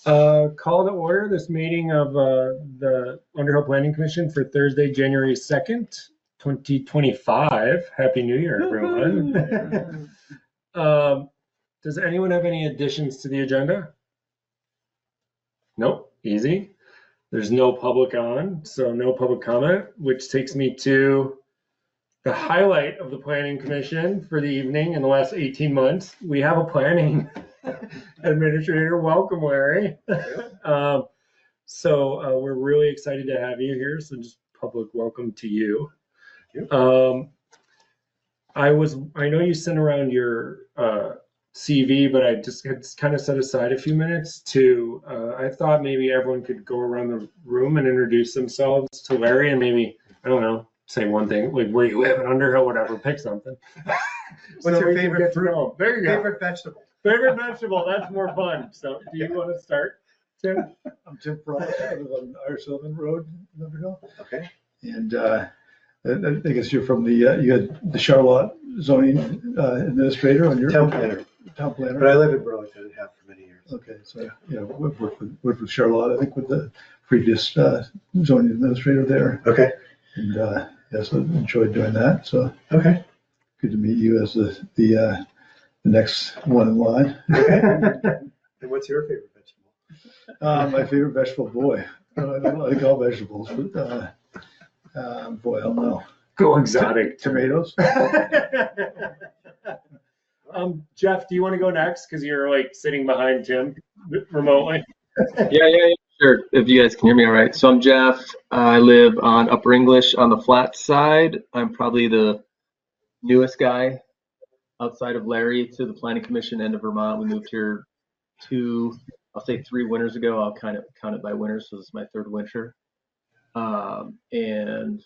Call to order this meeting of the Underhill Planning Commission for Thursday, January 2nd, 2025. Happy New Year, everyone. Does anyone have any additions to the agenda? Nope, easy. There's no public on, so no public comment, which takes me to the highlight of the Planning Commission for the evening in the last 18 months. We have a planning administrator. Welcome, Larry. So we're really excited to have you here. So just public welcome to you. Thank you. I know you sent around your CV, but I just had kind of set aside a few minutes to, I thought maybe everyone could go around the room and introduce themselves to Larry and maybe, I don't know, say one thing, like where you live in Underhill, whatever, pick something. What's your favorite fruit? There you go. Favorite vegetable? Favorite vegetable, that's more fun. So do you want to start, Tim? I'm Tim Fry. I live on Irish Sullivan Road in Underhill. Okay. And I guess you're from you had the Charlotte zoning administrator on your Town planner. Town planner. But I live in Burlington and have for many years. Okay, so we've worked with Charlotte, I think, with the previous zoning administrator there. Okay. And yes, I enjoyed doing that. So okay. Good to meet you as the next one in line. Okay. And what's your favorite vegetable? My favorite vegetable, boy. I don't like all vegetables, but boy, I don't know. Go exotic. Tomatoes. Jeff, do you want to go next? Because you're like sitting behind Tim remotely. Yeah, sure. If you guys can hear me all right. So I'm Jeff. I live on Upper English on the flat side. I'm probably the newest guy outside of Larry to the Planning Commission and to Vermont. We moved here I'll say 3 winters ago. I'll kind of count it by winters, so this is my 3rd winter. And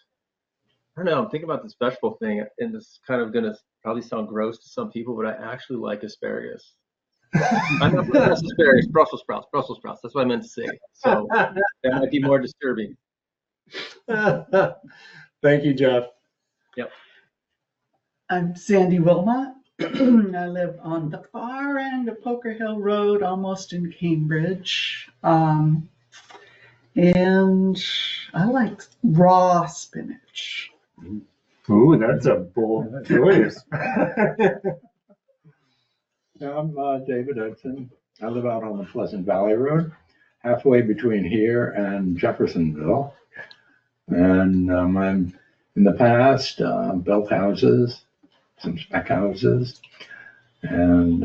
I don't know, I'm thinking about this vegetable thing, and this is kind of gonna probably sound gross to some people, but I actually like asparagus. I'm not asparagus, Brussels sprouts. That's what I meant to say. So that might be more disturbing. Thank you, Jeff. Yep. I'm Sandy Wilmot. I live on the far end of Poker Hill Road, almost in Cambridge. And I like raw spinach. Ooh, that's a bold choice. I'm David Edson. I live out on the Pleasant Valley Road, halfway between here and Jeffersonville. And I'm in the past built houses, some spec houses, and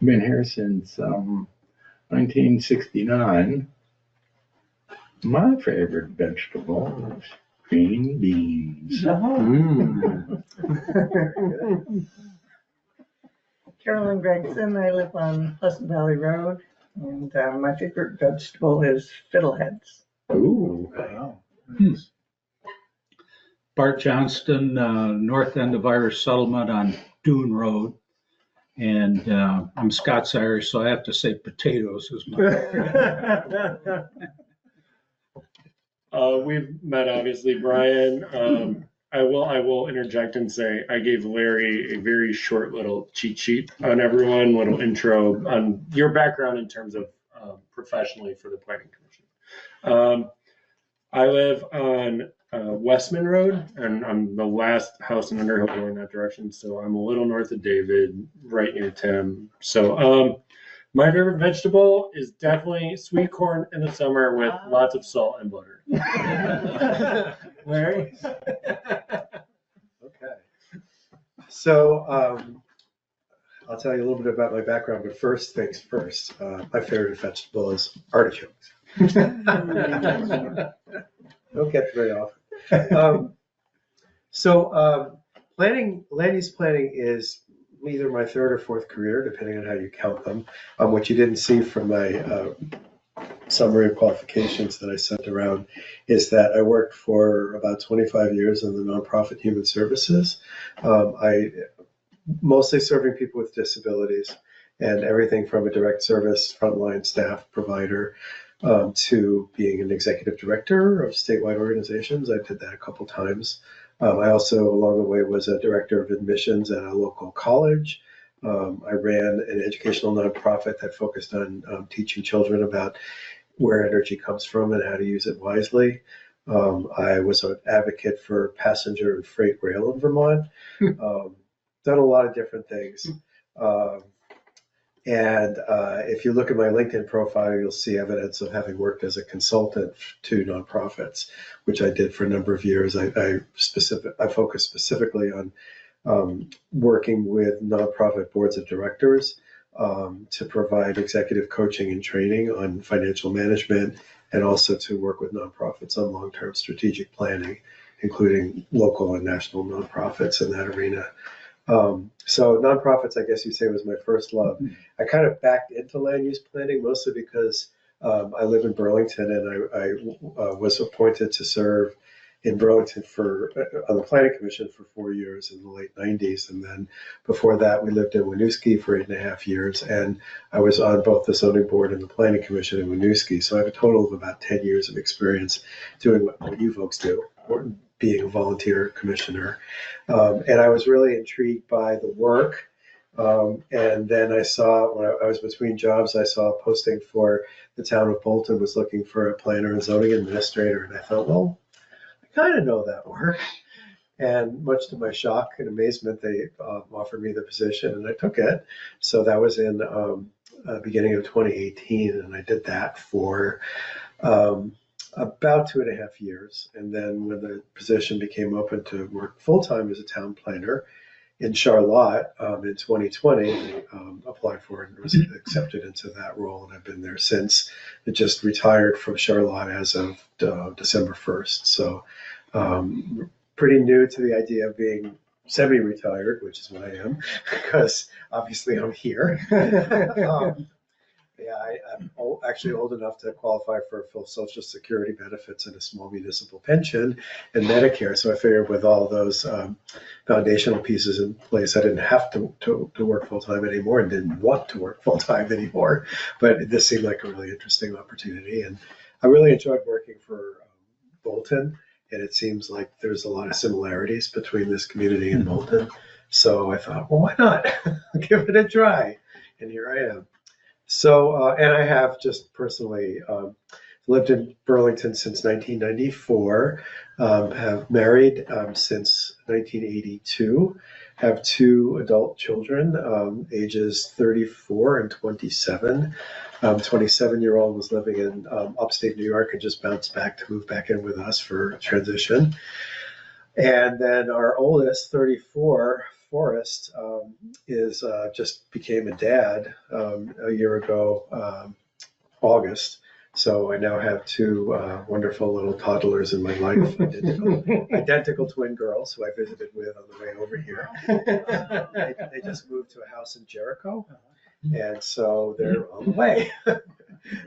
been here since 1969. My favorite vegetable is green beans. Carolyn Gregson. I live on Pleasant Valley Road, and my favorite vegetable is fiddleheads. Ooh. Wow. Bart Johnston, north end of Irish Settlement on Dune Road. And I'm Scots-Irish, so I have to say potatoes is my favorite. We've met, obviously, Brian. I will interject and say I gave Larry a very short little cheat sheet on everyone, little intro on your background in terms of professionally for the Planning Commission. I live on Westman Road, and I'm the last house in Underhill going that direction, so I'm a little north of David, right near Tim. So my favorite vegetable is definitely sweet corn in the summer with lots of salt and butter. Larry? Okay. So I'll tell you a little bit about my background, but first things first. My favorite vegetable is artichokes. Don't get very often. Land use planning is either my 3rd or 4th career, depending on how you count them. What you didn't see from my summary of qualifications that I sent around is that I worked for about 25 years in the nonprofit human services. I mostly serving people with disabilities, and everything from a direct service frontline staff provider to being an executive director of statewide organizations. I did that a couple times. I also, along the way, was a director of admissions at a local college. I ran an educational nonprofit that focused on teaching children about where energy comes from and how to use it wisely. I was an advocate for passenger and freight rail in Vermont. Done a lot of different things. And if you look at my LinkedIn profile, you'll see evidence of having worked as a consultant to nonprofits, which I did for a number of years. I focused specifically on working with nonprofit boards of directors to provide executive coaching and training on financial management, and also to work with nonprofits on long-term strategic planning, including local and national nonprofits in that arena. So nonprofits, I guess you say, was my first love. I kind of backed into land use planning mostly because I live in Burlington, and I was appointed to serve in Burlington on the Planning Commission for 4 years in the late 90s. And then before that, we lived in Winooski for 8.5 years. And I was on both the zoning board and the Planning Commission in Winooski. So I have a total of about 10 years of experience doing what you folks do, or being a volunteer commissioner. And I was really intrigued by the work. And then I saw, when I was between jobs, I saw a posting for the town of Bolton was looking for a planner and zoning administrator. And I thought, well, I kind of know that work. And much to my shock and amazement, they offered me the position, and I took it. So that was in beginning of 2018, and I did that for about 2.5 years. And then when the position became open to work full-time as a town planner in Charlotte in 2020, I applied for it and was accepted into that role, and I've been there since. I just retired from Charlotte as of December 1st. So pretty new to the idea of being semi-retired, which is what I am, because obviously I'm here. I'm actually old enough to qualify for full Social Security benefits and a small municipal pension and Medicare. So I figured with all those foundational pieces in place, I didn't have to work full-time anymore and didn't want to work full-time anymore. But this seemed like a really interesting opportunity. And I really enjoyed working for Bolton. And it seems like there's a lot of similarities between this community and Bolton. So I thought, well, why not? Give it a try. And here I am. So, and I have just personally lived in Burlington since 1994, have married since 1982, have 2 adult children, ages 34 and 27. 27-year-old was living in upstate New York and just bounced back to move back in with us for transition. And then our oldest, 34, Forrest, is just became a dad a year ago, August. So I now have 2 wonderful little toddlers in my life, identical twin girls who I visited with on the way over here. They just moved to a house in Jericho, and so they're on the way.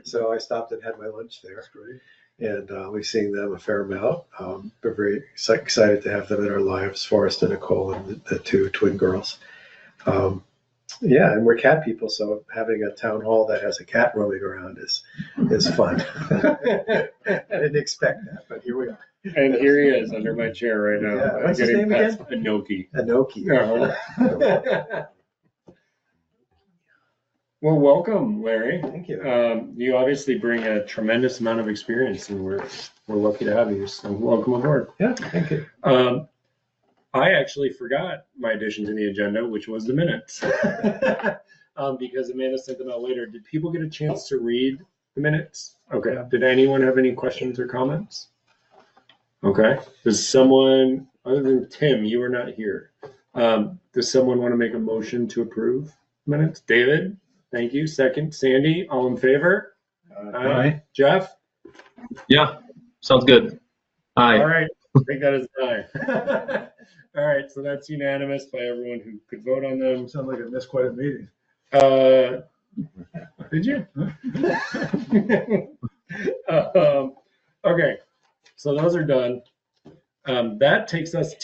So I stopped and had my lunch there. And we're seeing them a fair amount. We're very excited to have them in our lives, Forrest and Nicole, and the 2 twin girls. Yeah, and we're cat people, so having a town hall that has a cat roaming around is fun. I didn't expect that, but here we are. And here he is under my chair right now. Yeah. What's his name again? Anoki. Anoki. Uh-huh. Well, welcome, Larry. Thank you. You obviously bring a tremendous amount of experience, and we're lucky to have you. So welcome aboard. Yeah, thank you. I actually forgot my addition to the agenda, which was the minutes, because Amanda sent them out later. Did people get a chance to read the minutes? Okay. Yeah. Did anyone have any questions or comments? Okay. Does someone, other than Tim, you were not here, does someone want to make a motion to approve minutes? David? Thank you. Second, Sandy, all in favor? Aye. Jeff? Yeah, sounds good. Aye. All right. I think that is aye. All right. So that's unanimous by everyone who could vote on them. Sounds like I missed quite a meeting. Did you? Okay. So those are done. That takes us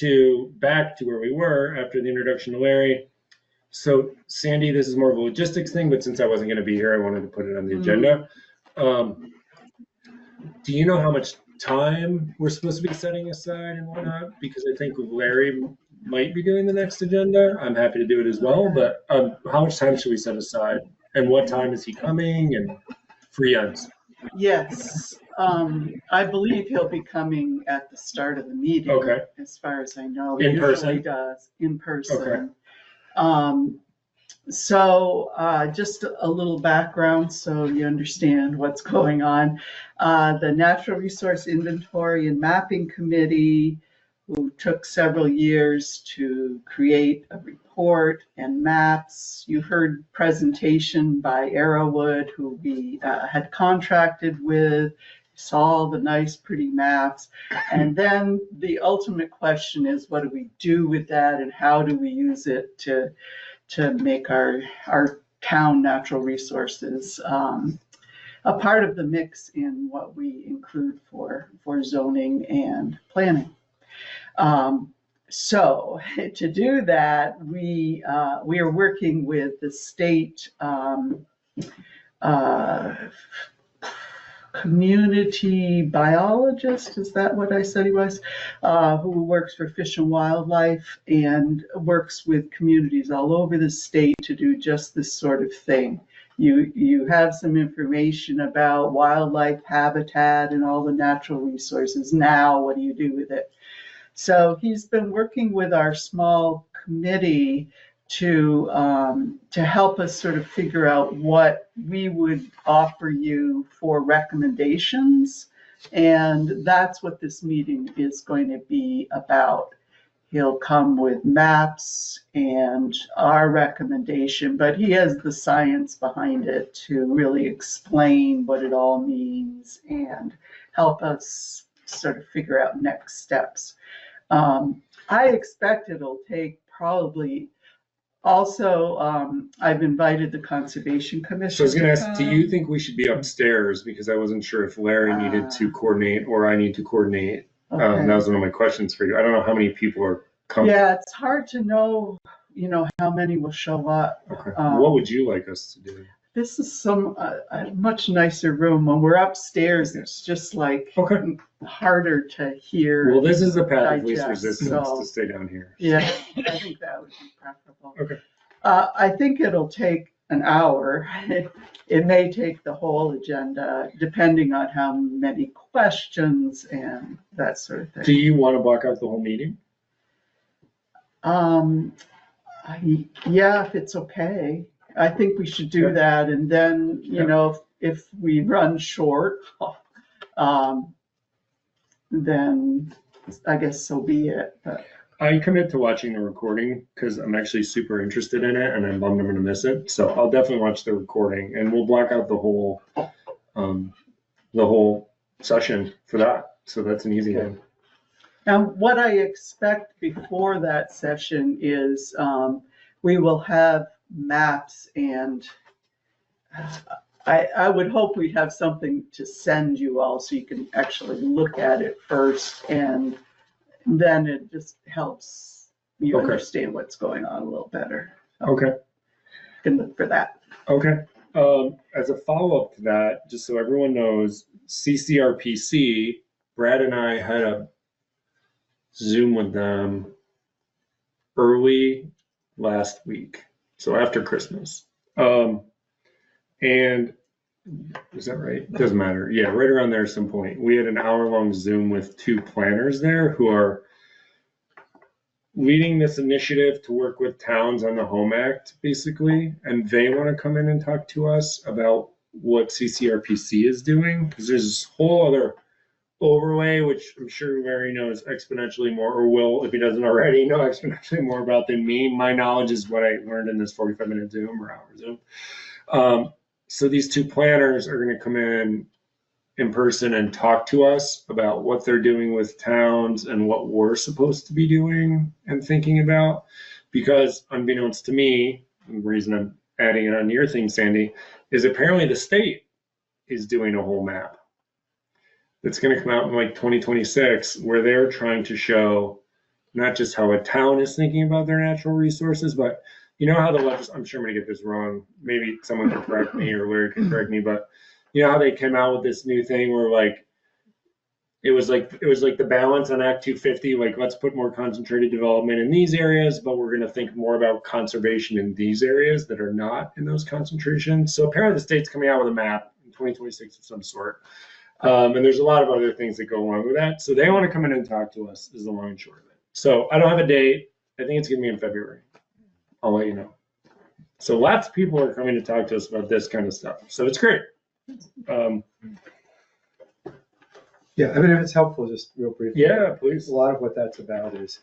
back to where we were after the introduction to Larry. So Sandy, this is more of a logistics thing, but since I wasn't going to be here, I wanted to put it on the agenda. Do you know how much time we're supposed to be setting aside and whatnot? Because I think with Larry, might be doing the next agenda, I'm happy to do it as well. But how much time should we set aside? And what time is he coming? And free ends. Yes, I believe he'll be coming at the start of the meeting. Okay. As far as I know. In He person? usually does, in person. Okay. Just a little background so you understand what's going on. The Natural Resource Inventory and Mapping Committee, who took several years to create a report and maps. You heard presentation by Arrowwood, who we had contracted with, saw all the nice, pretty maps. And then the ultimate question is, what do we do with that and how do we use it to make our town natural resources a part of the mix in what we include for zoning and planning. So to do that, we are working with the state community biologist, is that what I said he was? Who works for Fish and Wildlife and works with communities all over the state to do just this sort of thing. You have some information about wildlife habitat and all the natural resources. Now, what do you do with it? So he's been working with our small committee to help us sort of figure out what we would offer you for recommendations. And that's what this meeting is going to be about. He'll come with maps and our recommendation, but he has the science behind it to really explain what it all means and help us sort of figure out next steps. I expect it'll take probably, also, I've invited the Conservation Commission. So I was going to ask, do you think we should be upstairs? Because I wasn't sure if Larry needed to coordinate or I need to coordinate. Okay. That was one of my questions for you. I don't know how many people are coming. Yeah, it's hard to know, how many will show up. Okay. What would you like us to do? This is a much nicer room. When we're upstairs, it's just like harder to hear. Well, this is the path of least digest, resistance so- to stay down here. Yeah, I think that would be preferable. Okay. I think it'll take an hour. It may take the whole agenda, depending on how many questions and that sort of thing. Do you want to block out the whole meeting? Yeah, if it's okay. I think we should do that, and then, if we run short, then I guess so be it. But I commit to watching the recording because I'm actually super interested in it and I'm bummed I'm going to miss it. So I'll definitely watch the recording and we'll block out the whole session for that. So that's an easy one. Now, what I expect before that session is we will have maps, and I would hope we'd have something to send you all so you can actually look at it first, and then it just helps you understand what's going on a little better. So Okay. you can look for that. Okay. As a follow-up to that, just so everyone knows, CCRPC, Brad and I had a Zoom with them early last week, so after Christmas. And is that right? Doesn't matter. Yeah, right around there at some point. We had an hour-long Zoom with two planners there who are leading this initiative to work with towns on the Home Act, basically. And they want to come in and talk to us about what CCRPC is doing, because there's this whole other overlay, which I'm sure Larry knows exponentially more, or will, if he doesn't already, know exponentially more about than me. My knowledge is what I learned in this 45-minute Zoom or hour Zoom. So these two planners are going to come in person and talk to us about what they're doing with towns and what we're supposed to be doing and thinking about. Because unbeknownst to me, the reason I'm adding it on your thing, Sandy, is apparently the state is doing a whole map that's going to come out in like 2026, where they're trying to show not just how a town is thinking about their natural resources, but you know how I'm sure I'm going to get this wrong. Maybe someone can correct me or Larry can correct me, but you know how they came out with this new thing where like it was like the balance on Act 250, like let's put more concentrated development in these areas, but we're going to think more about conservation in these areas that are not in those concentrations. So apparently the state's coming out with a map in 2026 of some sort. And there's a lot of other things that go along with that. So they want to come in and talk to us is the long and short of it. So I don't have a date. I think it's going to be in February. I'll let you know. So lots of people are coming to talk to us about this kind of stuff. So it's great. Yeah, I mean, if it's helpful, just real briefly. Yeah, please. A lot of what that's about is,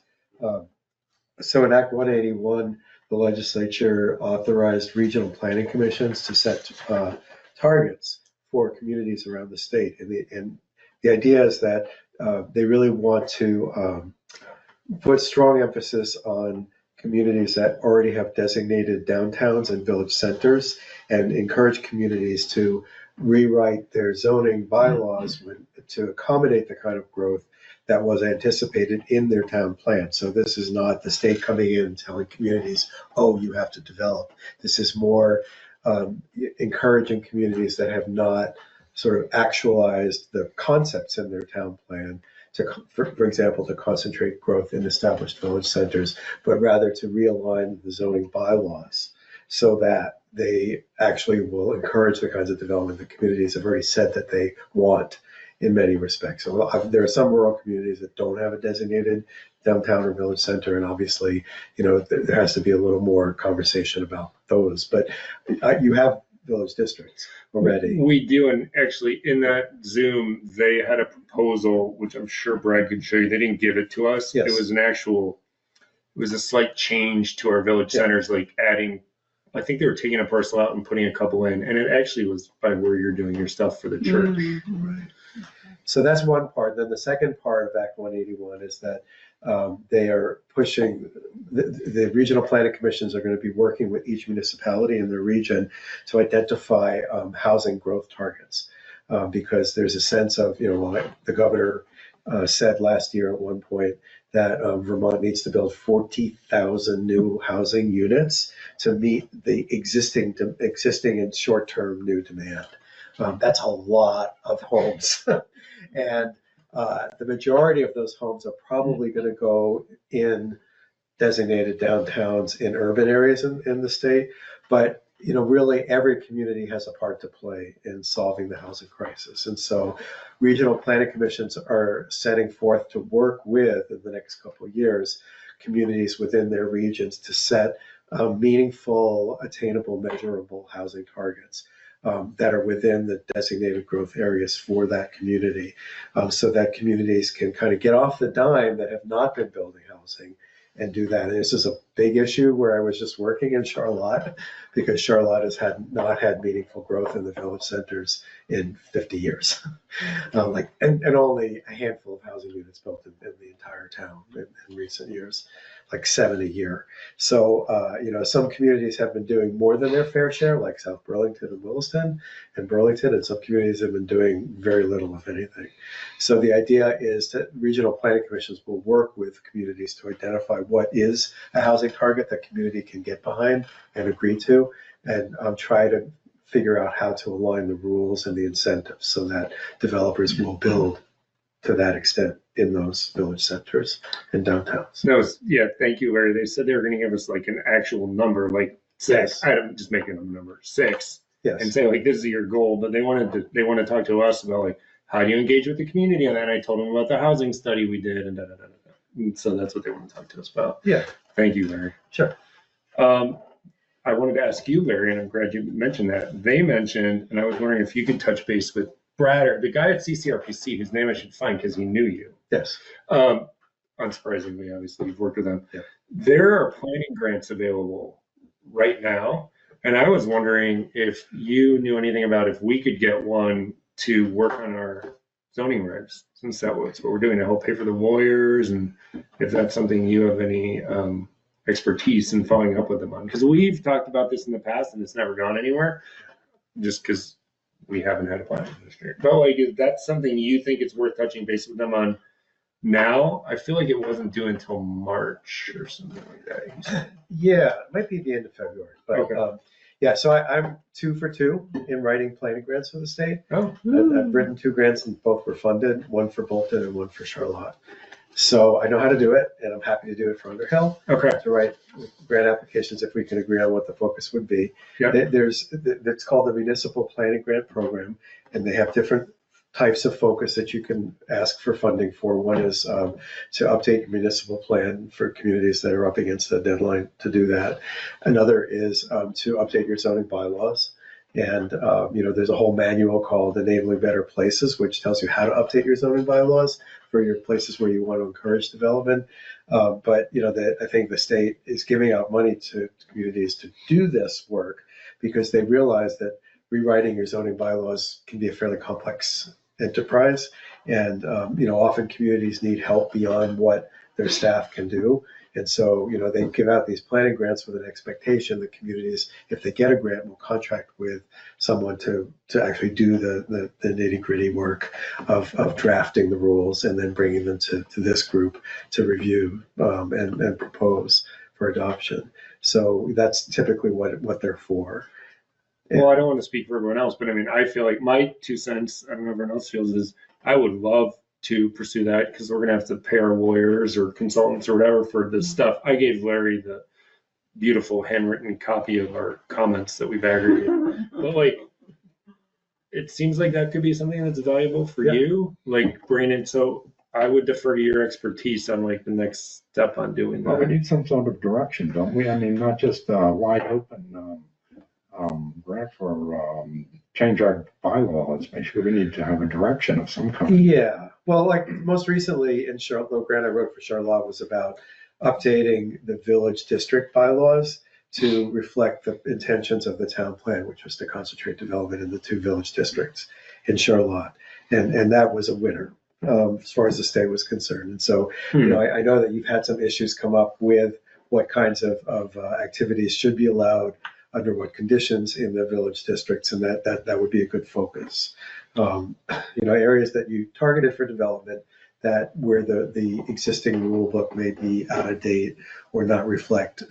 so in Act 181, the legislature authorized regional planning commissions to set targets for communities around the state. And the idea is that they really want to put strong emphasis on communities that already have designated downtowns and village centers, and encourage communities to rewrite their zoning bylaws to accommodate the kind of growth that was anticipated in their town plan. So this is not the state coming in and telling communities, oh, you have to develop. This is more encouraging communities that have not sort of actualized the concepts in their town plan to, for example, to concentrate growth in established village centers, but rather to realign the zoning bylaws so that they actually will encourage the kinds of development that communities have already said that they want in many respects. So there are some rural communities that don't have a designated downtown or village center, and obviously, there has to be a little more conversation about those. But you have village districts already. We do, and actually in that Zoom, they had a proposal, which I'm sure Brad could show you. They didn't give it to us. Yes. It was a slight change to our village centers, like adding, I think they were taking a parcel out and putting a couple in, and it actually was by where you're doing your stuff for the church. Right. So that's one part. Then the second part of Act 181 is that they are pushing, the regional planning commissions are going to be working with each municipality in their region to identify housing growth targets. Because there's a sense of, the governor said last year at one point that Vermont needs to build 40,000 new housing units to meet the existing and short-term new demand. That's a lot of homes. And the majority of those homes are probably going to go in designated downtowns in urban areas in the state. But, really every community has a part to play in solving the housing crisis. And so regional planning commissions are setting forth to work with, in the next couple of years, communities within their regions to set meaningful, attainable, measurable housing targets. That are within the designated growth areas for that community, so that communities can kind of get off the dime that have not been building housing and do that. And this is a big issue where I was just working in Charlotte, because Charlotte has not had meaningful growth in the village centers in 50 years. And only a handful of housing units built in the entire town in recent years, like 7 a year. So, some communities have been doing more than their fair share, like South Burlington and Williston and Burlington, and some communities have been doing very little, if anything. So the idea is that regional planning commissions will work with communities to identify what is a housing target that community can get behind and agree to, and try to figure out how to align the rules and the incentives so that developers will build to that extent in those village centers and downtowns. Thank you, Larry. They said they were going to give us like an actual number, like 6. I'm just making a number, 6, Yes. and say like this is your goal. But they want to talk to us about like how do you engage with the community, and then I told them about the housing study we did, and And so that's what they want to talk to us about. Yeah. Thank you, Larry. Sure. I wanted to ask you, Larry, and I'm glad you mentioned that. They mentioned, and I was wondering if you could touch base with Brad, or the guy at CCRPC, whose name I should find because he knew you. Yes. Unsurprisingly, obviously, you've worked with them. Yeah. There are planning grants available right now, and I was wondering if you knew anything about if we could get one to work on our zoning regs, since that's what we're doing to help pay for the lawyers, and if that's something you have any expertise in following up with them on. Because we've talked about this in the past, and it's never gone anywhere, just because we haven't had a planning administrator. But like, if that's something you think it's worth touching base with them on now, I feel like it wasn't due until March or something like that. Yeah, it might be the end of February, but Okay. Yeah, so I'm 2 for 2 in writing planning grants for the state. Oh, I've written 2 grants and both were funded, one for Bolton and one for Charlotte. So I know how to do it, and I'm happy to do it for Underhill, okay. to write grant applications if we can agree on what the focus would be. Yeah. It's called the Municipal Planning Grant Program, and they have different types of focus that you can ask for funding for. One is to update your municipal plan for communities that are up against the deadline to do that. Another is to update your zoning bylaws. And, there's a whole manual called Enabling Better Places, which tells you how to update your zoning bylaws for your places where you want to encourage development. But I think the state is giving out money to communities to do this work because they realize that rewriting your zoning bylaws can be a fairly complex enterprise. And, often communities need help beyond what their staff can do. And so, they give out these planning grants with an expectation that communities, if they get a grant, will contract with someone to actually do the nitty gritty work of drafting the rules and then bringing them to this group to review and propose for adoption. So that's typically what they're for. Well, I don't want to speak for everyone else, but I mean, I feel like my 2 cents, I don't know if everyone else feels, is I would love to pursue that because we're going to have to pay our lawyers or consultants or whatever for this stuff. I gave Larry the beautiful handwritten copy of our comments that we've aggregated. But like, it seems like that could be something that's valuable for you, like Brandon. So I would defer to your expertise on like the next step on doing Well, we that. need some sort of direction, don't we? I mean, not just wide open grant for change our bylaws. Basically, we need to have a direction of some kind. Yeah, well, like most recently in Charlotte, the grant I wrote for Charlotte was about updating the village district bylaws to reflect the intentions of the town plan, which was to concentrate development in the 2 village districts in Charlotte. And that was a winner as far as the state was concerned. And so, I know that you've had some issues come up with what kinds of activities should be allowed under what conditions in the village districts, and that would be a good focus. Areas that you targeted for development that where the existing rule book may be out of date or not reflect,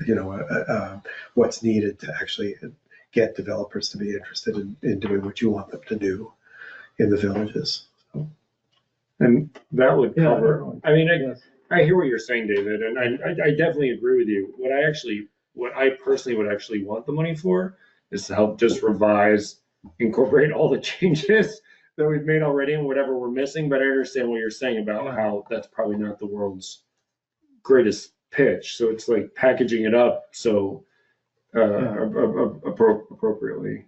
what's needed to actually get developers to be interested in doing what you want them to do in the villages. And that would cover, I mean, Yes. I hear what you're saying, David, and I definitely agree with you. What I personally would actually want the money for is to help just revise, incorporate all the changes that we've made already and whatever we're missing. But I understand what you're saying about how that's probably not the world's greatest pitch. So it's like packaging it up so appropriately.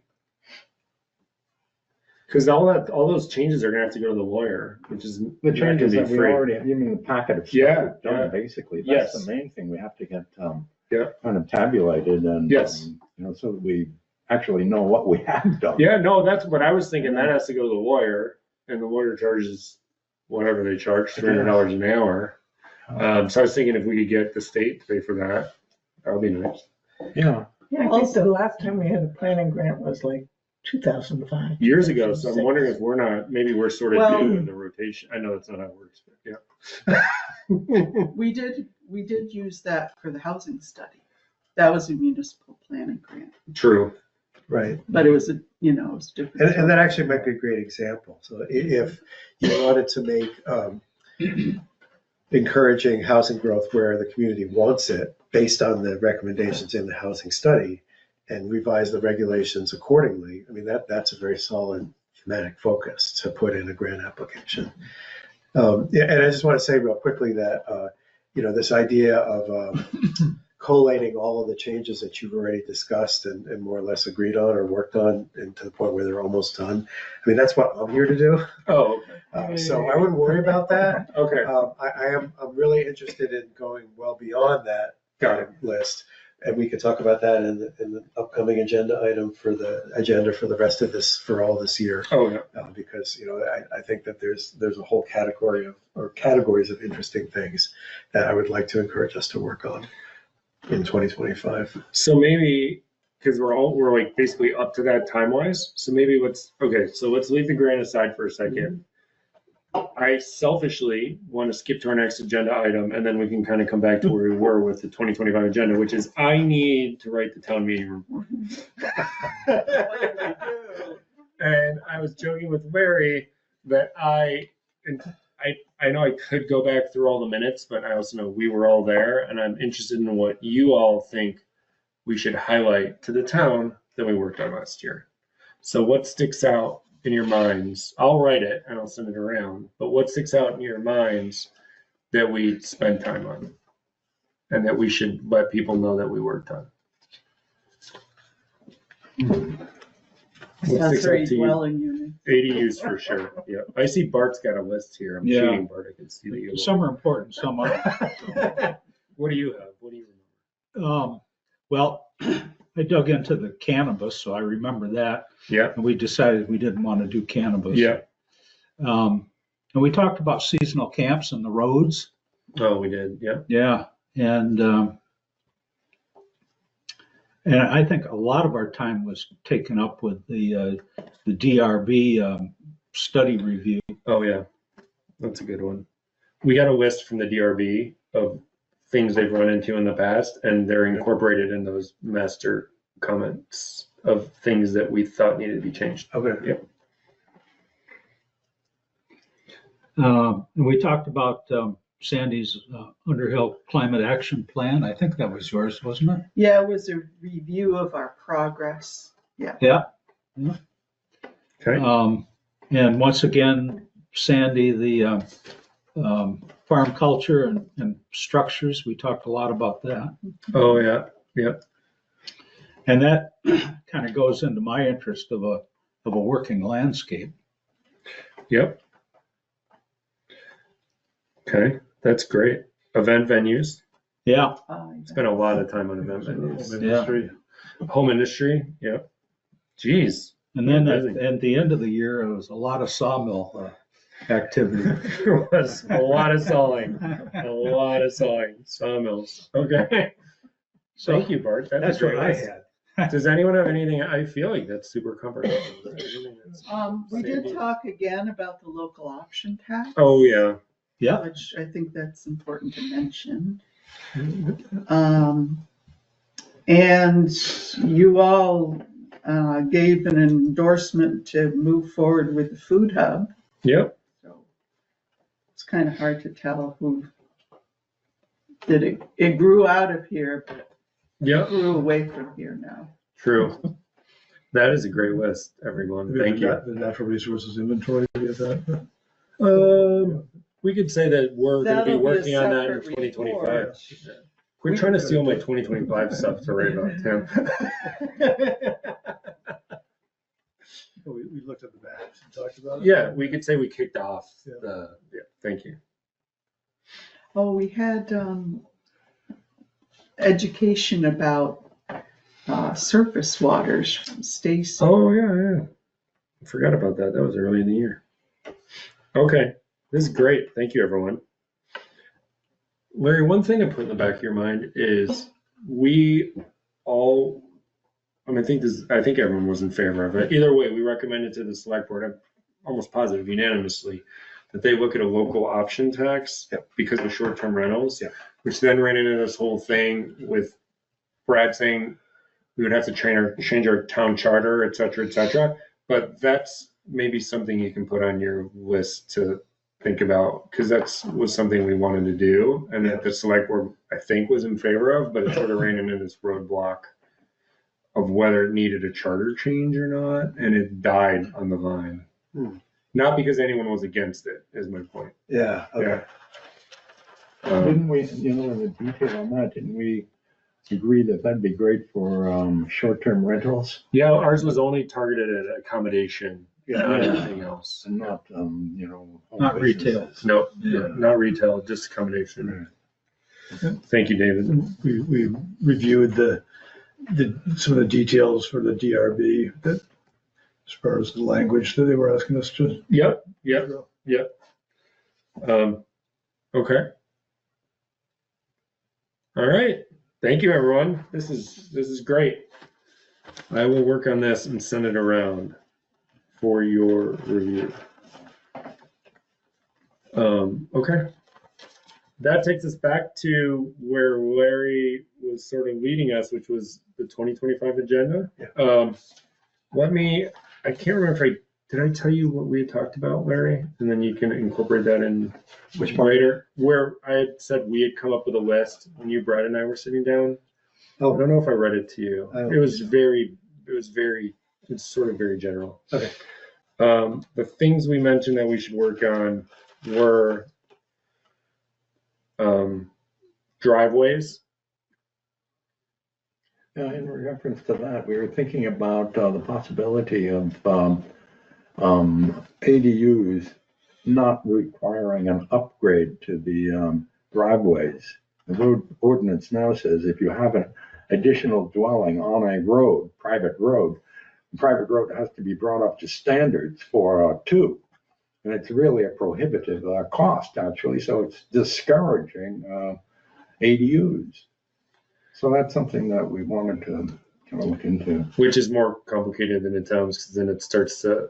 Because all those changes are gonna have to go to the lawyer, which is The not gonna changes be that we free. already have, you mean the packet of stuff Yeah, we've done, yeah. basically. Yes. That's the main thing. We have to get Yeah. kind of tabulated and Yes. so that we actually know what we have done. Yeah, no, that's what I was thinking. That has to go to the lawyer, and the lawyer charges whatever they charge, $300 an hour. So I was thinking if we could get the state to pay for that, that would be nice. Yeah. Yeah, I think the last time we had a planning grant was like 2005. Years ago, so I'm 2006. wondering if maybe we're sort of Well- due in the rotation. I know that's not how it works, but yeah. We did use that for the housing study. That was a municipal planning grant, True. Right. but it was it was different. And that actually might be a great example. So if you wanted to make encouraging housing growth where the community wants it, based on the recommendations in the housing study, and revise the regulations accordingly, I mean, that's a very solid thematic focus to put in a grant application. And I just want to say real quickly that, this idea of collating all of the changes that you've already discussed and more or less agreed on or worked on, and to the point where they're almost done. I mean, that's what I'm here to do. Oh, So I wouldn't worry about that. okay. I'm really interested in going well beyond that Got it. list. And we could talk about that in the upcoming agenda item for the agenda for the rest of this, for all this year. Oh, yeah. Because, I think that there's a whole categories of interesting things that I would like to encourage us to work on in 2025. So maybe, because we're like basically up to that time wise. So maybe let's leave the grant aside for a second. I selfishly want to skip to our next agenda item, and then we can kind of come back to where we were with the 2025 agenda, which is I need to write the town meeting report. And I was joking with Larry that I know I could go back through all the minutes, but I also know we were all there, and I'm interested in what you all think we should highlight to the town that we worked on last year. So what sticks out in your minds? I'll write it and I'll send it around, but what sticks out in your minds that we spend time on and that we should let people know that we worked on? What sticks out to you? dwelling unit. ADUs for sure. Yeah. I see Bart's got a list here. I'm Yeah. cheating, Bart. I can see that you. Some are important, some aren't. What do you have? What do you remember? Well, I dug into the cannabis, so I remember that. Yeah. And we decided we didn't want to do cannabis. Yeah. And we talked about seasonal camps and the roads. Oh, we did. Yeah. Yeah. And I think a lot of our time was taken up with the DRB study review. Oh, yeah. That's a good one. We got a list from the DRB of things they've run into in the past, and they're incorporated in those master comments of things that we thought needed to be changed. Okay. Yep. And we talked about Sandy's Underhill Climate Action Plan. I think that was yours, wasn't it? Yeah, it was a review of our progress. Yeah. Yeah. Okay. And once again, Sandy, the farm culture and structures, we talked a lot about that. Oh, yeah. Yep. And that kind of goes into my interest of a working landscape. Yep. Okay. That's great. Event venues. Yeah. Spent a lot of time on event venues. Industry. Home industry. Yep. Jeez. And then Amazing. at the end of the year, it was a lot of sawmill activity. There was a lot of sawing. A lot of sawing. Sawmills. Okay. So Thank you, Bart. that's what I had. Does anyone have anything? I feel like that's super comprehensive. We did talk again about the local option tax. Oh, yeah. Yeah. Which I think that's important to mention. And you all gave an endorsement to move forward with the food hub. Yep. So it's kind of hard to tell who did it grew out of here, but Yep. grew away from here now. True. That is a great list, everyone. Thank you. The natural resources inventory, we have that. We could say that we're going to be That'll be a working on that in separate 2025. report. Quit trying to steal my 2025 stuff to write about, Tim. We looked at the maps and talked about it. Yeah, we could say we kicked off Yeah. the, yeah, thank you. Oh, we had education about surface waters from Stacy. Oh, yeah. I forgot about that. That was early in the year. Okay, this is great. Thank you, everyone. Larry, one thing to put in the back of your mind is we all, I think everyone was in favor of it. Either way, we recommended to the select board, I'm almost positive unanimously, that they look at a local option tax because of short-term rentals, which then ran into this whole thing with Brad saying we would have to change our town charter, et cetera, et cetera. But that's maybe something you can put on your list to think about, because was something we wanted to do and that the select board, I think, was in favor of, but it sort of ran into this roadblock of whether it needed a charter change or not, and it died on the vine. Not because anyone was against it, is my point. Yeah, okay. Didn't we, in the detail on that, didn't we agree that that'd be great for short-term rentals Yeah, ours was only targeted at accommodation, not anything else. and not, home Not retail. businesses? No, not retail, just accommodation. Thank you, David. We reviewed some of the details for the DRB that, as far as the language that they were asking us to. Yep. Okay. All right. Thank you, everyone. This is great. I will work on this and send it around for your review. Okay. That takes us back to where Larry was sort of leading us, which was the 2025 agenda. Yeah. I can't remember if did I tell you what we had talked about, Larry? And then you can incorporate that in Which part? later, where I had said we had come up with a list when you, Brad, and I were sitting down. I Oh, don't know if I read it to you. I don't It was think very, it's sort of very general. okay. The things we mentioned that we should work on were driveways. In reference to that, we were thinking about the possibility of ADUs not requiring an upgrade to the driveways. The road ordinance now says if you have an additional dwelling on a road, the private road has to be brought up to standards for two. And it's really a prohibitive cost, actually, so it's discouraging ADUs. So that's something that we wanted to kind of look into. Which is more complicated than it sounds, because then it starts to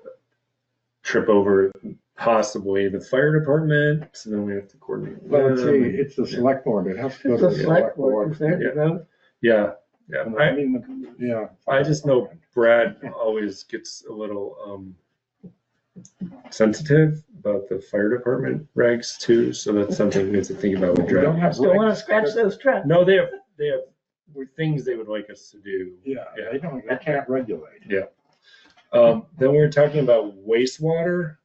trip over possibly the fire department. So then we have to coordinate. Well, it's the select board. It has to go It's to the select board, is there, Yeah. vote? Yeah. I mean, yeah. I just know Brad always gets a little sensitive about the fire department regs too. So that's something we have to think about with We don't Brad. have Still want regs. to scratch those trucks? No, they have things they would like us to do. Yeah, they can't regulate. Then we were talking about wastewater,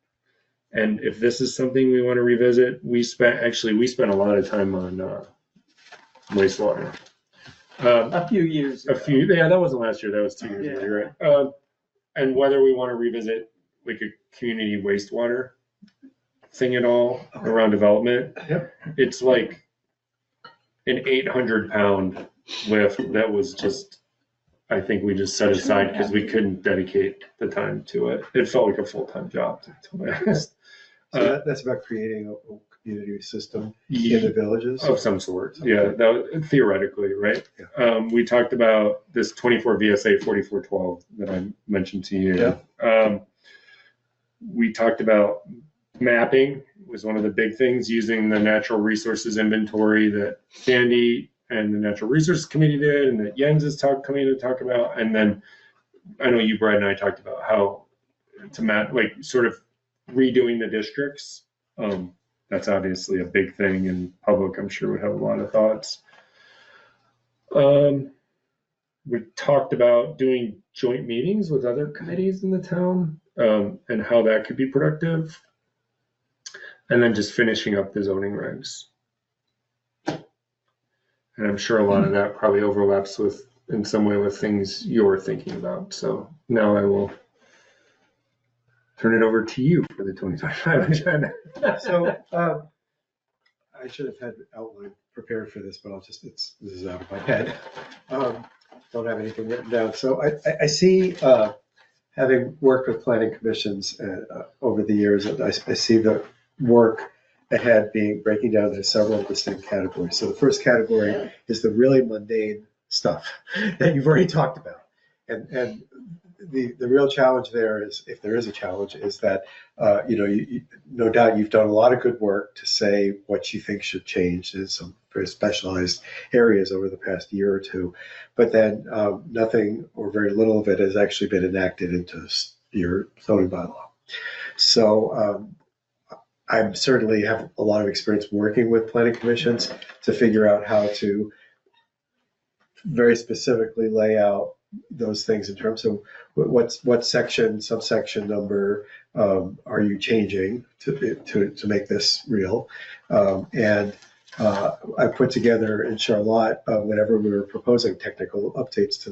and if this is something we want to revisit. We spent a lot of time on wastewater. A few years ago. That wasn't last year, that was 2 years ago, you're right. And whether we want to revisit like a community wastewater thing at all around development. Yep. It's like an 800-pound lift that was just, I think we just set aside because we couldn't dedicate the time to it. It felt like a full-time job, to be honest. So that's about creating a community system in the villages. Of some sort, yeah, theoretically, right? Yeah. We talked about this 24 VSA 4412 that I mentioned to you. Yeah. We talked about mapping was one of the big things, using the natural resources inventory that Sandy and the Natural Resources Committee did, and that Jens is coming to talk about. And then I know you, Brad, and I talked about how to map, like sort of redoing the districts. That's obviously a big thing, and public, I'm sure, would have a lot of thoughts. We talked about doing joint meetings with other committees in the town, and how that could be productive. And then just finishing up the zoning regs. And I'm sure a lot of that probably overlaps in some way with things you're thinking about. So now I will turn it over to you for the 2025 agenda. So I should have had outline prepared for this, but this is out of my head. Don't have anything written down. So I see, having worked with planning commissions over the years, I see the work ahead breaking down into several distinct categories. So the first category is the really mundane stuff that you've already talked about. And the real challenge there is, if there is a challenge, is that, you no doubt you've done a lot of good work to say what you think should change in some very specialized areas over the past year or two. But then nothing or very little of it has actually been enacted into your zoning bylaw. So I certainly have a lot of experience working with planning commissions to figure out how to very specifically lay out those things in terms of what section, subsection number are you changing to make this real. And I put together in Charlotte, whenever we were proposing technical updates to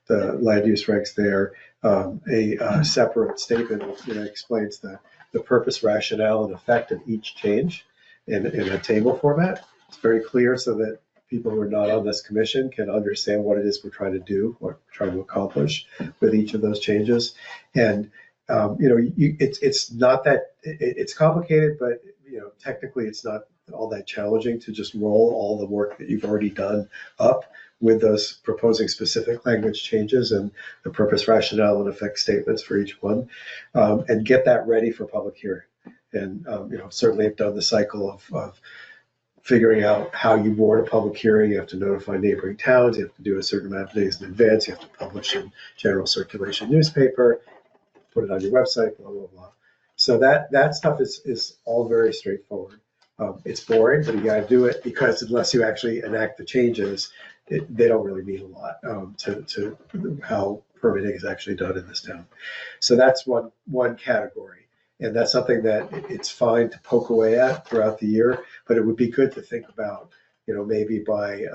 the land use regs there, a separate statement that explains the purpose, rationale, and effect of each change in a table format. It's very clear so that people who are not on this commission can understand what it is we're trying to do, what we're trying to accomplish with each of those changes. And it's not that it's complicated, but technically it's not all that challenging to just roll all the work that you've already done up with those proposing specific language changes and the purpose, rationale, and effect statements for each one, and get that ready for public hearing. And, certainly have done the cycle of figuring out how you warn a public hearing. You have to notify neighboring towns. You have to do a certain amount of days in advance. You have to publish in general circulation newspaper, put it on your website, blah, blah, blah. So that stuff is all very straightforward. It's boring, but you got to do it, because unless you actually enact the changes, they don't really mean a lot to how permitting is actually done in this town. So that's one category. And that's something that it's fine to poke away at throughout the year, but it would be good to think about, maybe by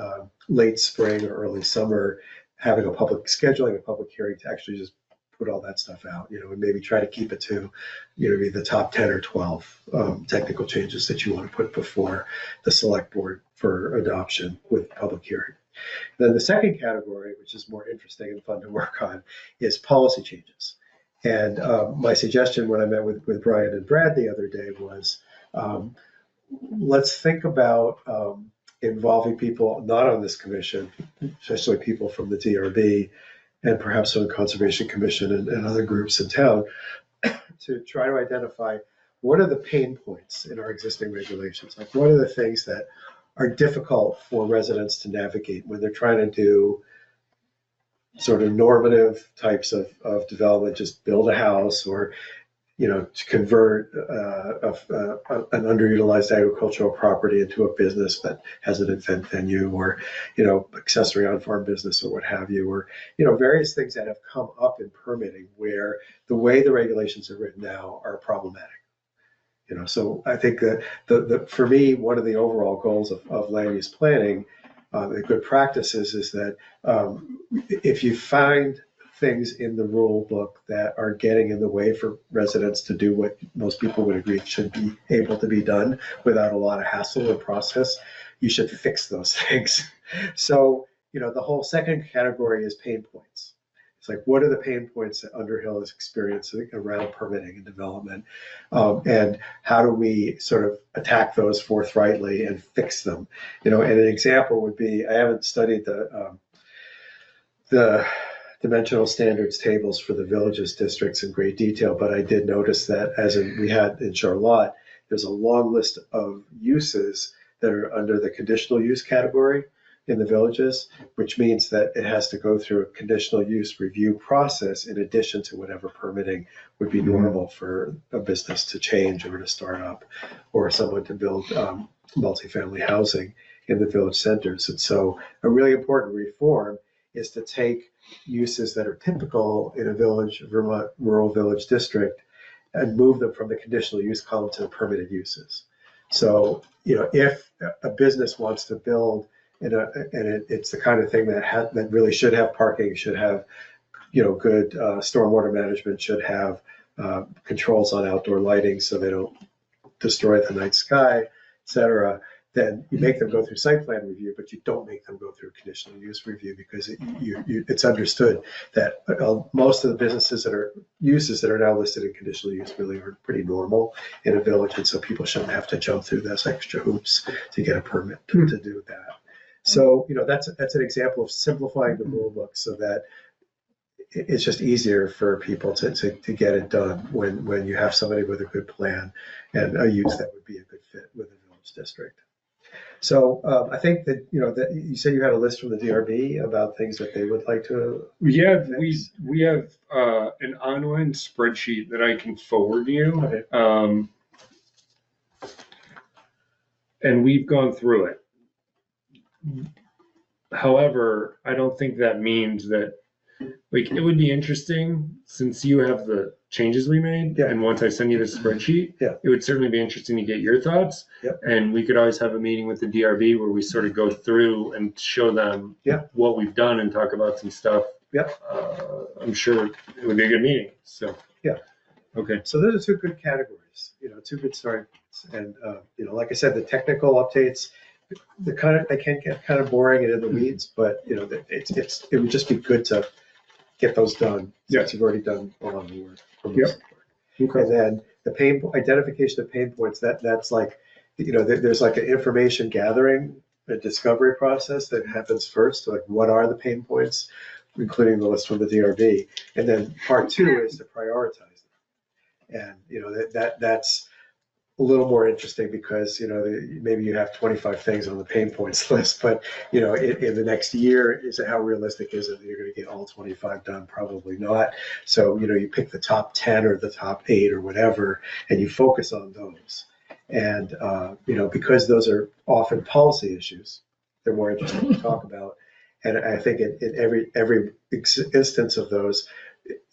late spring or early summer, having scheduling a public hearing to actually just put all that stuff out, and maybe try to keep it to, maybe the top 10 or 12 technical changes that you want to put before the select board for adoption with public hearing. Then the second category, which is more interesting and fun to work on, is policy changes. And my suggestion when I met with Brian and Brad the other day was, let's think about involving people not on this commission, especially people from the DRB and perhaps from the Conservation Commission and other groups in town, to try to identify what are the pain points in our existing regulations. Like, what are the things that are difficult for residents to navigate when they're trying to do sort of normative types of development, just build a house, or, to convert an underutilized agricultural property into a business that has an event venue, or, accessory on-farm business, or what have you, or, various things that have come up in permitting where the way the regulations are written now are problematic. So I think that for me, one of the overall goals of land use planning, the good practices, is that if you find things in the rule book that are getting in the way for residents to do what most people would agree should be able to be done without a lot of hassle or process, you should fix those things. So, the whole second category is pain points. It's like, what are the pain points that Underhill is experiencing around permitting and development? And how do we sort of attack those forthrightly and fix them? And an example would be, I haven't studied the dimensional standards tables for the villages districts in great detail, but I did notice that, we had in Charlotte, there's a long list of uses that are under the conditional use category in the villages, which means that it has to go through a conditional use review process in addition to whatever permitting would be normal for a business to change or to start up, or someone to build multifamily housing in the village centers. And so a really important reform is to take uses that are typical in a Vermont rural village district and move them from the conditional use column to the permitted uses. So, if a business wants to build it's the kind of thing that really should have parking, should have, good stormwater management, should have controls on outdoor lighting so they don't destroy the night sky, et cetera, then you make them go through site plan review, but you don't make them go through conditional use review, because it's understood that most of the uses that are now listed in conditional use really are pretty normal in a village, and so people shouldn't have to jump through those extra hoops to get a permit to do that. So, that's an example of simplifying the rule book so that it's just easier for people to get it done when you have somebody with a good plan and a use that would be a good fit with the village district. So I think that, that you said you had a list from the DRB about things that they would like to. We have an online spreadsheet that I can forward you. Okay. And we've gone through it. However, I don't think that means that, it would be interesting, since you have the changes we made, Yeah. and once I send you the spreadsheet, Yeah. it would certainly be interesting to get your thoughts. Yep. And we could always have a meeting with the DRB where we sort of go through and show them what we've done and talk about some stuff. Yep. I'm sure it would be a good meeting. So. Yeah. Okay. So those are two good categories, two good starting points. And, like I said, the technical updates, they can get kind of boring and in the weeds, but, it would just be good to get those done. Since you've already done a lot of the work. Okay. And then the identification of pain points, that's like, there's like an information gathering, a discovery process that happens first. So, like, what are the pain points, including the list from the DRB? And then part two is to prioritize them. And, that's a little more interesting because, maybe you have 25 things on the pain points list, but, in the next year, how realistic is it that you're going to get all 25 done? Probably not. So, you pick the top 10 or the top 8 or whatever, and you focus on those. And, because those are often policy issues, they're more interesting to talk about. And I think in every instance of those,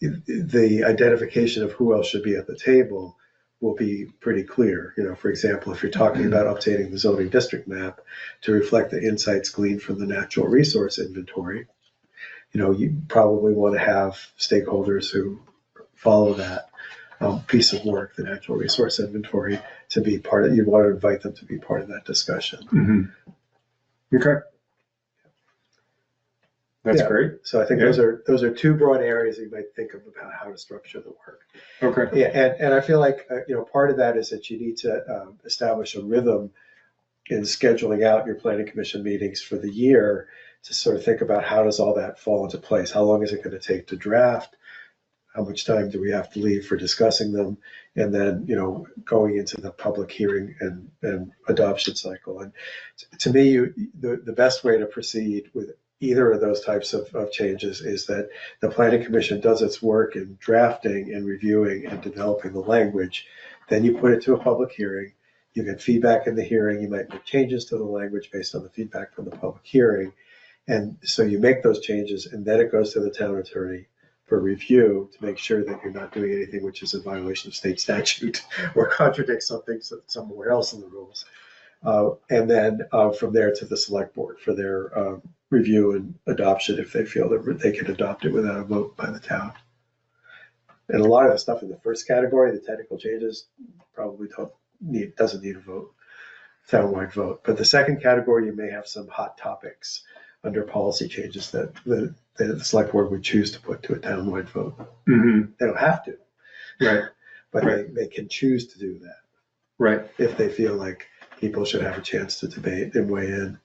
the identification of who else should be at the table will be pretty clear. For example, if you're talking about updating the zoning district map to reflect the insights gleaned from the natural resource inventory, you probably want to have stakeholders who follow that piece of work, the natural resource inventory, to be part of. You want to invite them to be part of that discussion. Mm-hmm. Okay. That's great. So I think those are two broad areas you might think of about how to structure the work. Okay. Yeah, and I feel like part of that is that you need to establish a rhythm in scheduling out your planning commission meetings for the year to sort of think about how does all that fall into place. How long is it going to take to draft? How much time do we have to leave for discussing them? And then, going into the public hearing and adoption cycle. And to me, the best way to proceed with either of those types of changes is that the planning commission does its work in drafting and reviewing and developing the language. Then you put it to a public hearing. You get feedback in the hearing. You might make changes to the language based on the feedback from the public hearing. And so you make those changes, and then it goes to the town attorney for review to make sure that you're not doing anything which is a violation of state statute or contradicts something somewhere else in the rules. And then from there to the select board for their review and adoption if they feel that they can adopt it without a vote by the town. And a lot of the stuff in the first category, the technical changes, probably doesn't need a vote, townwide vote. But the second category, you may have some hot topics under policy changes that the select board would choose to put to a townwide vote. Mm-hmm. They don't have to, right? But right. They can choose to do that, right? If they feel like people should have a chance to debate and weigh in.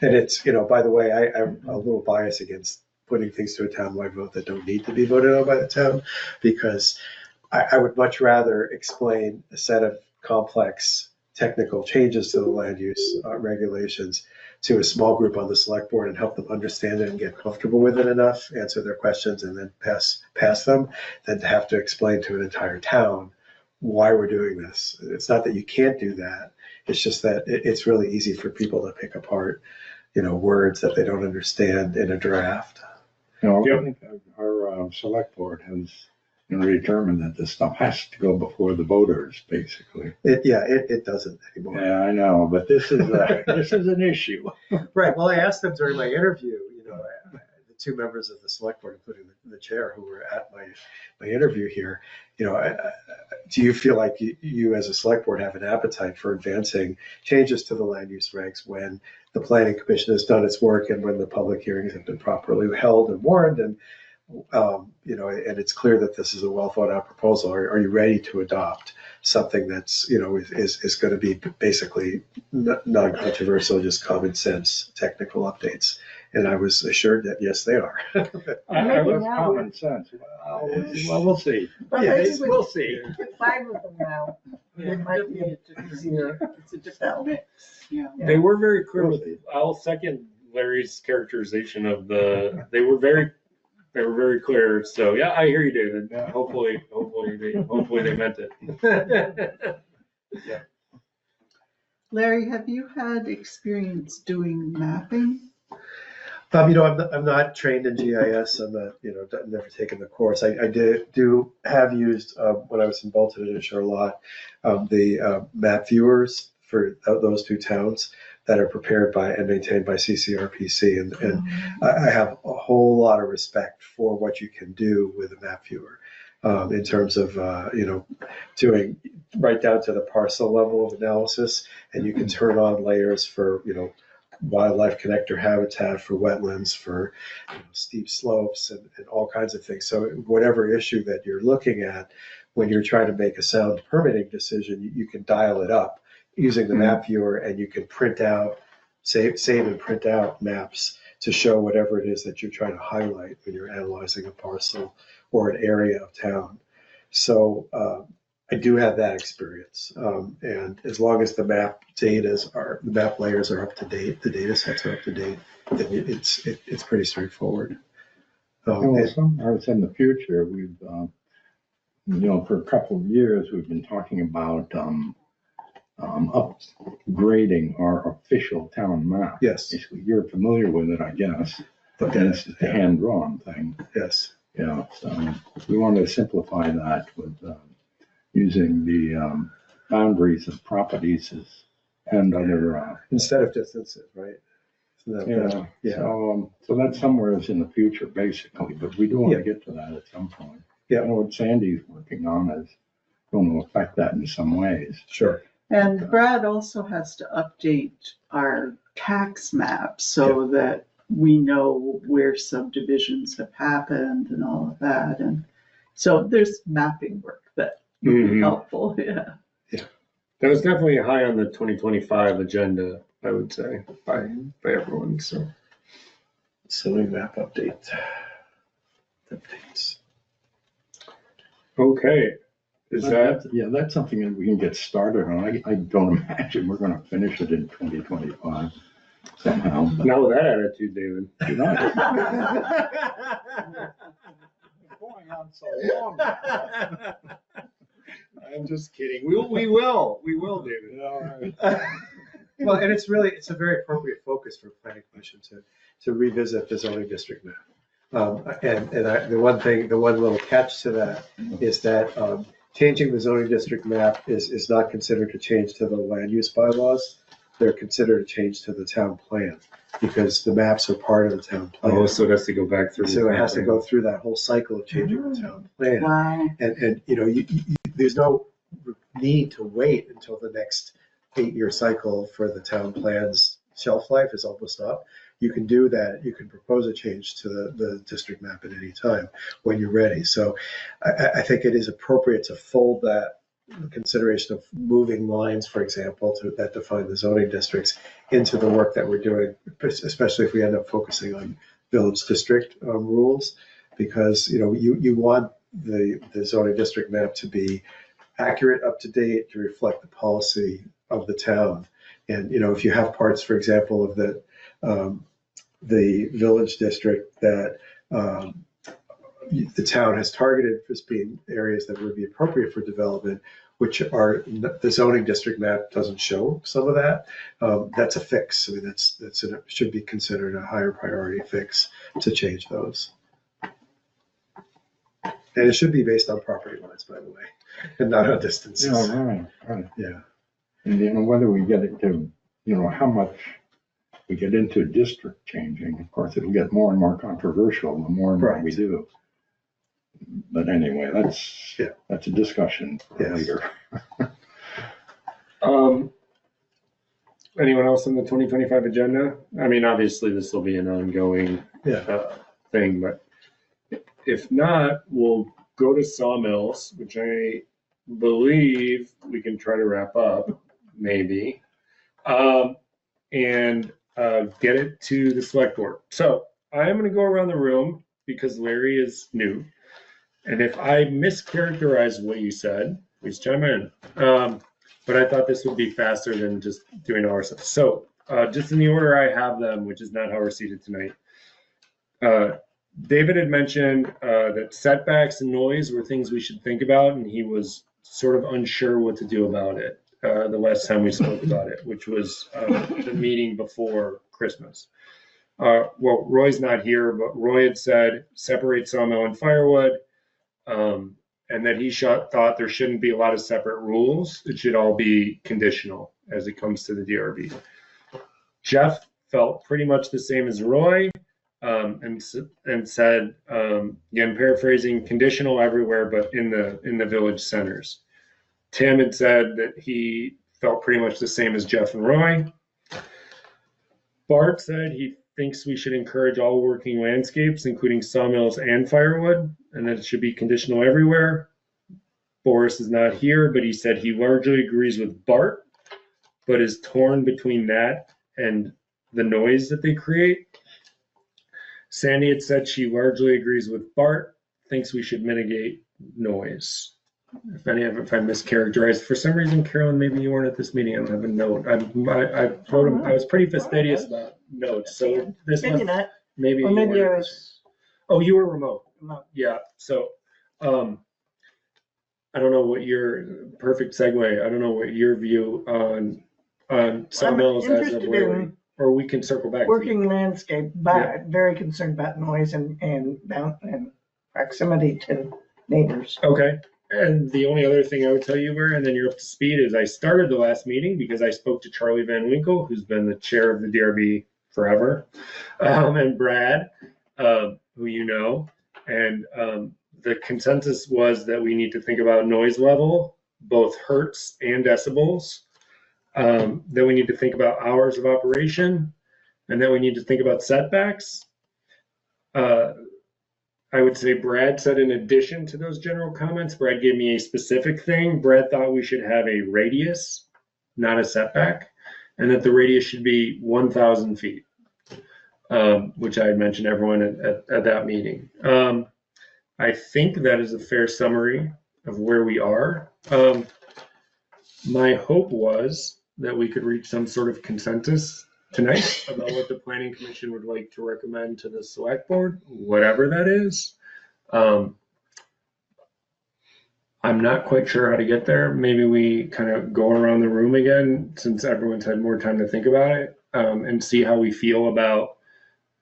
And it's, by the way, I'm a little biased against putting things to a townwide vote that don't need to be voted on by the town, because I would much rather explain a set of complex technical changes to the land use regulations to a small group on the select board and help them understand it and get comfortable with it enough, answer their questions, and then pass them, than to have to explain to an entire town why we're doing this. It's not that you can't do that. It's just that it's really easy for people to pick apart, words that they don't understand in a draft. I think our select board has determined that this stuff has to go before the voters, basically. It doesn't anymore. Yeah, I know, but this is an issue. Right. Well, I asked them during my interview, the two members of the select board, including the chair, who were at my interview here, do you feel like you as a select board have an appetite for advancing changes to the land use regs when the planning commission has done its work and when the public hearings have been properly held and warned, and and it's clear that this is a well thought out proposal? Are you ready to adopt something that's, is going to be basically non-controversial, just common sense technical updates? And I was assured that yes, they are. I was common sense. Well, we'll see. We'll see. With 5 of them now, it might be a bit easier. It's a different mix. Yeah. They were very clear with. I'll second Larry's characterization of they were very clear. So yeah, I hear you, David. Yeah. Hopefully they meant it. Yeah. Larry, have you had experience doing mapping? I'm not trained in GIS. I'm not, I've never taken the course. I have used, when I was in Bolton and Charlotte, the map viewers for those two towns that are prepared by and maintained by CCRPC. And I have a whole lot of respect for what you can do with a map viewer in terms of, doing right down to the parcel level of analysis. And you can turn on layers for, wildlife connector habitat, for wetlands, for steep slopes, and all kinds of things. So whatever issue that you're looking at, when you're trying to make a sound permitting decision, you can dial it up using the map viewer, and you can save and print out maps to show whatever it is that you're trying to highlight when you're analyzing a parcel or an area of town. So I do have that experience. And as long as the map layers are up to date, the data sets are up to date, then it's pretty straightforward. Well, somewhere in the future, we've, for a couple of years, we've been talking about upgrading our official town map. Yes. Basically, you're familiar with it, I guess. Okay. It's a hand-drawn thing. Yes. Yeah, so we want to simplify that with using the boundaries of properties and other. Instead of distances, right? So So that's somewhere in the future, basically, but we do want to get to that at some point. Yeah. I know what Sandy's working on is going to affect that in some ways. Sure. And Brad also has to update our tax map so that we know where subdivisions have happened and all of that. And so there's mapping work that would be helpful. Yeah. That was definitely high on the 2025 agenda, I would say, by everyone. So Zoning map updates. okay, That's something that we can get started on. I don't imagine we're going to finish it in 2025 somehow. But not with that attitude, David. you're not. Going on so long. I'm just kidding. We will, David. Well, and it's a very appropriate focus for planning commission to revisit the zoning district map. The one little catch to that is that changing the zoning district map is not considered a change to the land use bylaws. They're considered a change to the town plan because the maps are part of the town plan. Oh, so it has to go back through. So it has to go through that whole cycle of changing the town plan. Wow. And there's no need to wait until the next 8-year cycle for the town plan's shelf life is almost up. You can do that. You can propose a change to the district map at any time when you're ready. So I think it is appropriate to fold that consideration of moving lines, for example, that define the zoning districts into the work that we're doing, especially if we end up focusing on village district rules, because you want the zoning district map to be accurate, up to date, to reflect the policy of the town. And if you have parts, for example, of the village district that the town has targeted as being areas that would be appropriate for development, which are the zoning district map doesn't show some of that. That's a fix. I mean, that should be considered a higher priority fix to change those. And it should be based on property lines, by the way, and not on distances. Yeah, right. Yeah. And whether we get into, how much we get into district changing, of course, it'll get more and more controversial the more and more we do. But anyway, that's a discussion for later. Anyone else on the 2025 agenda? I mean, obviously this will be an ongoing thing, but if not, we'll go to Sawmills, which I believe we can try to wrap up, maybe, and get it to the select board. So I am going to go around the room because Larry is new. And if I mischaracterize what you said, please chime in. But I thought this would be faster than just doing our stuff. So just in the order I have them, which is not how we're seated tonight. David had mentioned that setbacks and noise were things we should think about, and he was sort of unsure what to do about it the last time we spoke about it, which was the meeting before Christmas. Well, Roy's not here, but Roy had said separate sawmill and firewood, and that he thought there shouldn't be a lot of separate rules. It should all be conditional as it comes to the DRB. Jeff felt pretty much the same as Roy. And said, again, paraphrasing, conditional everywhere, but in the village centers. Tim had said that he felt pretty much the same as Jeff and Roy. Bart said he thinks we should encourage all working landscapes, including sawmills and firewood, and that it should be conditional everywhere. Boris is not here, but he said he largely agrees with Bart, but is torn between that and the noise that they create. Sandy had said she largely agrees with Bart, thinks we should mitigate noise. if I mischaracterized, for some reason, Carolyn, maybe you weren't at this meeting. I don't have a note. I wrote them. I was pretty fastidious about notes, so this Maybe must, not, maybe or you maybe I weren't. was, Oh, you were remote. remote. Yeah. So, I don't know what your perfect segue. I don't know what your view on Sawmills as of interested where we, in or we can circle back to you. working landscape, but very concerned about noise and proximity to neighbors. Okay. And the only other thing I would tell you, Barry, and then you're up to speed, is I started the last meeting because I spoke to Charlie Van Winkle, who's been the chair of the DRB forever, and Brad, who you know, and the consensus was that we need to think about noise level, both hertz and decibels, that we need to think about hours of operation, and then we need to think about setbacks. I would say Brad said in addition to those general comments, Brad gave me a specific thing. Brad thought we should have a radius, not a setback, and that the radius should be 1,000 feet, which I had mentioned everyone at that meeting. I think that is a fair summary of where we are. My hope was that we could reach some sort of consensus tonight about what the planning commission would like to recommend to the select board, whatever that is. I'm not quite sure how to get there. Maybe we kind of go around the room again, since everyone's had more time to think about it, and see how we feel about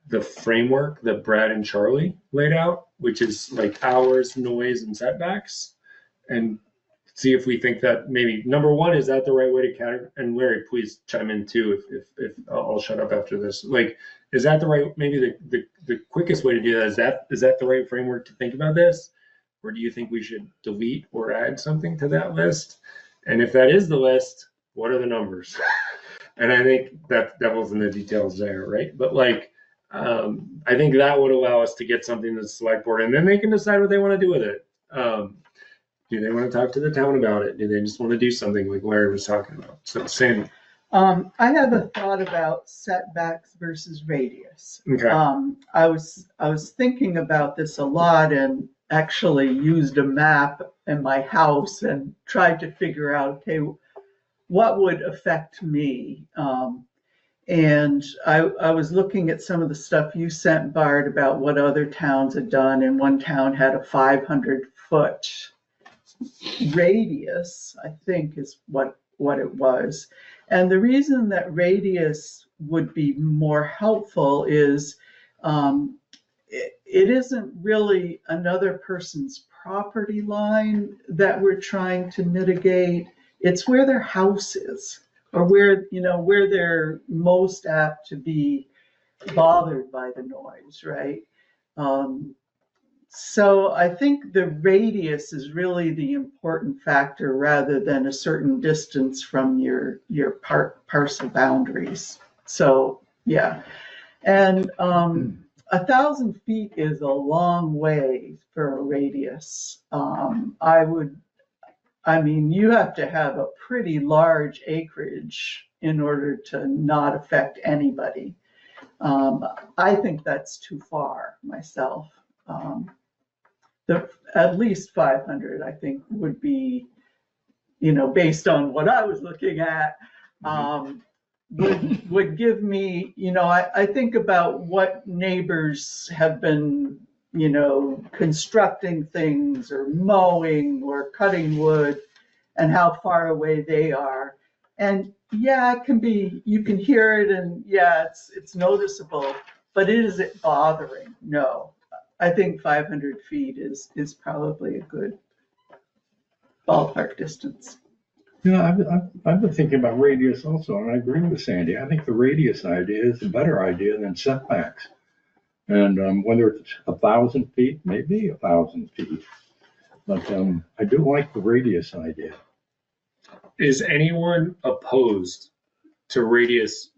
the framework that Brad and Charlie laid out, which is like hours, noise, and setbacks, and see if we think that maybe number one, is that the right way to categorize? And Larry, please chime in too if I'll shut up after this. Like, is that the right, maybe the quickest way to do that, is that the right framework to think about this? Or do you think we should delete or add something to that list? And if that is the list, what are the numbers? And I think that devil's in the details there, right? But like, I think that would allow us to get something to the select board, and then they can decide what they want to do with it. Do they want to talk to the town about it? Do they just want to do something like Larry was talking about? So, Sandy. I have a thought about setbacks versus radius. Okay. I was thinking about this a lot and actually used a map in my house and tried to figure out, okay, what would affect me? And I was looking at some of the stuff you sent, Bart, about what other towns had done, and one town had a 500-foot radius, I think is what it was. And the reason that radius would be more helpful is it isn't really another person's property line that we're trying to mitigate. It's where their house is, or where they're most apt to be bothered by the noise, right? So I think the radius is really the important factor rather than a certain distance from your parcel boundaries. So yeah, and 1,000 feet is a long way for a radius. You have to have a pretty large acreage in order to not affect anybody. I think that's too far myself. At least 500, I think, would be, based on what I was looking at, would give me, I think about what neighbors have been, constructing things or mowing or cutting wood and how far away they are. And yeah, you can hear it, and yeah, it's noticeable, but is it bothering? No. I think 500 feet is probably a good ballpark distance. I've been thinking about radius also, and I agree with Sandy. I think the radius idea is a better idea than setbacks. And whether it's 1,000 feet, maybe 1,000 feet, but I do like the radius idea. Is anyone opposed to radius?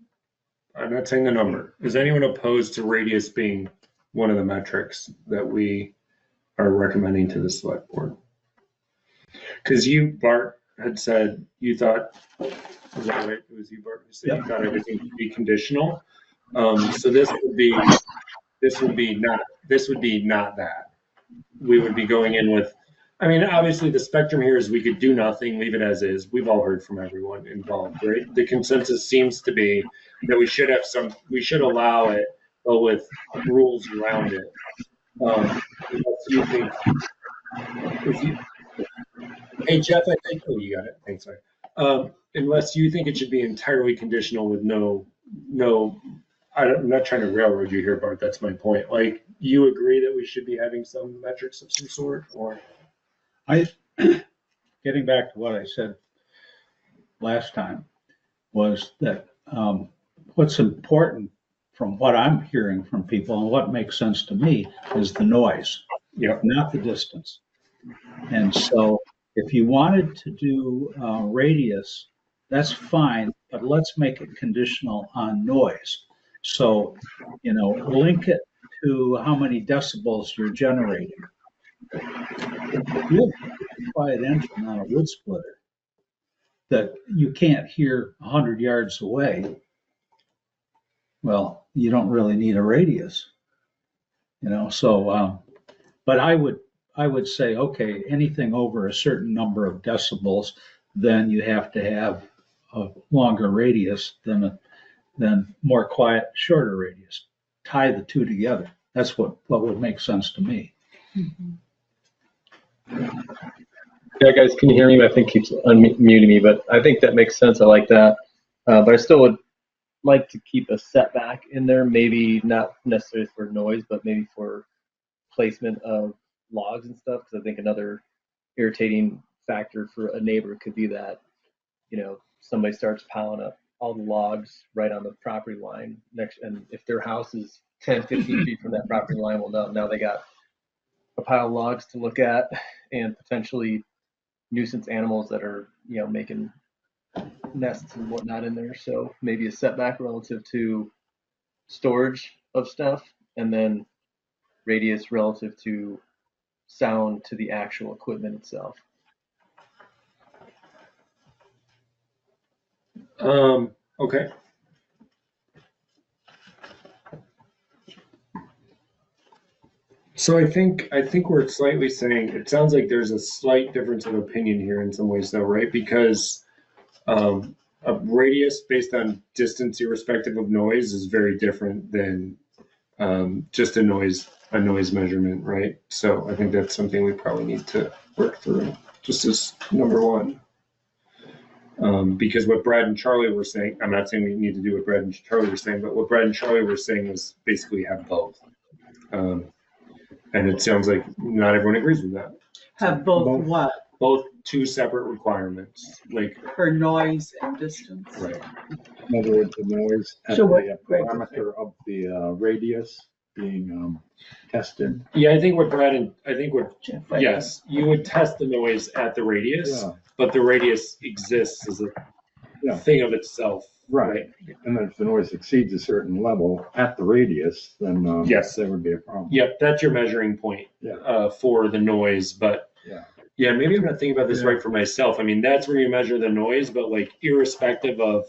I'm not saying the number. Is anyone opposed to radius being one of the metrics that we are recommending to the select board? Because you, Bart, had said you thought, was that right? It was you, Bart, who said you thought everything could be conditional. So this would be not that. We would be going in with I mean, obviously the spectrum here is we could do nothing, leave it as is. We've all heard from everyone involved, right? The consensus seems to be that we should allow it, but with rules around it. Unless you think, hey Jeff, I think, oh, you got it. Thanks, sorry. Unless you think it should be entirely conditional with no, I'm not trying to railroad you here, Bart. That's my point. Like, you agree that we should be having some metrics of some sort, or? Getting back to what I said last time, was that what's important from what I'm hearing from people and what makes sense to me is the noise, not the distance. And so if you wanted to do radius, that's fine, but let's make it conditional on noise. So, link it to how many decibels you're generating. If you have a quiet engine on a wood splitter that you can't hear 100 yards away, well, you don't really need a radius, so, but I would say, okay, anything over a certain number of decibels, then you have to have a longer radius than more quiet, shorter radius. Tie the two together. That's what would make sense to me. Yeah, guys, can you hear me? I think keeps unmuting me, but I think that makes sense. I like that. But I still would like to keep a setback in there, maybe not necessarily for noise, but maybe for placement of logs and stuff. Because I think another irritating factor for a neighbor could be that, somebody starts piling up all the logs right on the property line next, and if their house is 10, 15 feet from that property line, well, now they got a pile of logs to look at and potentially nuisance animals that are, making nests and whatnot in there. So maybe a setback relative to storage of stuff, and then radius relative to sound to the actual equipment itself. Okay. So I think we're slightly saying, it sounds like there's a slight difference of opinion here in some ways though, right? Because a radius based on distance irrespective of noise is very different than just a noise measurement, right? So I think that's something we probably need to work through, just as number one. Because what Brad and Charlie were saying, I'm not saying we need to do what Brad and Charlie were saying, but what Brad and Charlie were saying was basically have both. And it sounds like not everyone agrees with that. Have both what? Both two separate requirements, like For noise and distance. right. In other words, the noise and So what- the parameter of the radius being tested. Yeah, I think Jeff, yes, you would test the noise at the radius, Yeah, but the radius exists as a Yeah. thing of itself. right. And then if the noise exceeds a certain level at the radius, then Yes. there would be a problem. Yep, that's your measuring point Yeah. for the noise. But Yeah. maybe I'm not thinking about this right for myself. I mean, that's where you measure the noise, but like irrespective of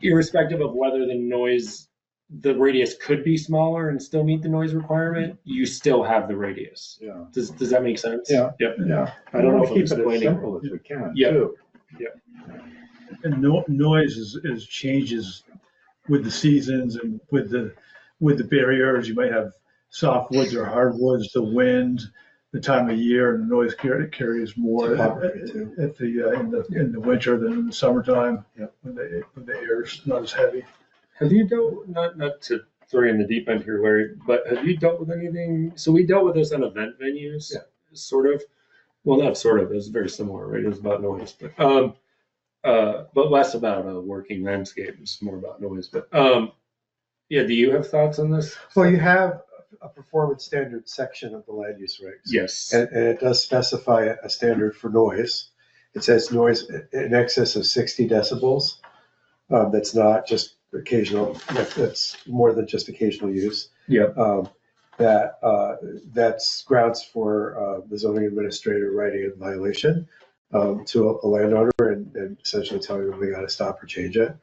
whether the radius could be smaller and still meet the noise requirement, you still have the radius. Yeah. Does that make sense? Yeah. Yep. Yeah. I don't know if I'm keep it as explaining. simple as we can. Yeah. Too. And noise is changes with the seasons and with the barriers. You might have softwoods or hardwoods, the wind, the time of year, and the noise carries more Topography, too. at the in the winter than in the summertime. Yeah. When the air's not as heavy. Have you dealt, not to throw you in the deep end here, Larry, but have you dealt with anything? So we dealt with this on event venues, sort of. Well, not sort of. It was very similar, right? It was about noise, but less about a working landscape. It's more about noise. But yeah, do you have thoughts on this? Well, you have a performance standard section of the land use regs. Yes. And it does specify a standard for noise. It says noise in excess of 60 decibels. That's not just occasional, that's more than just occasional use. Yeah. That's grounds for the zoning administrator writing a violation to a landowner and essentially telling them they got to stop or change it.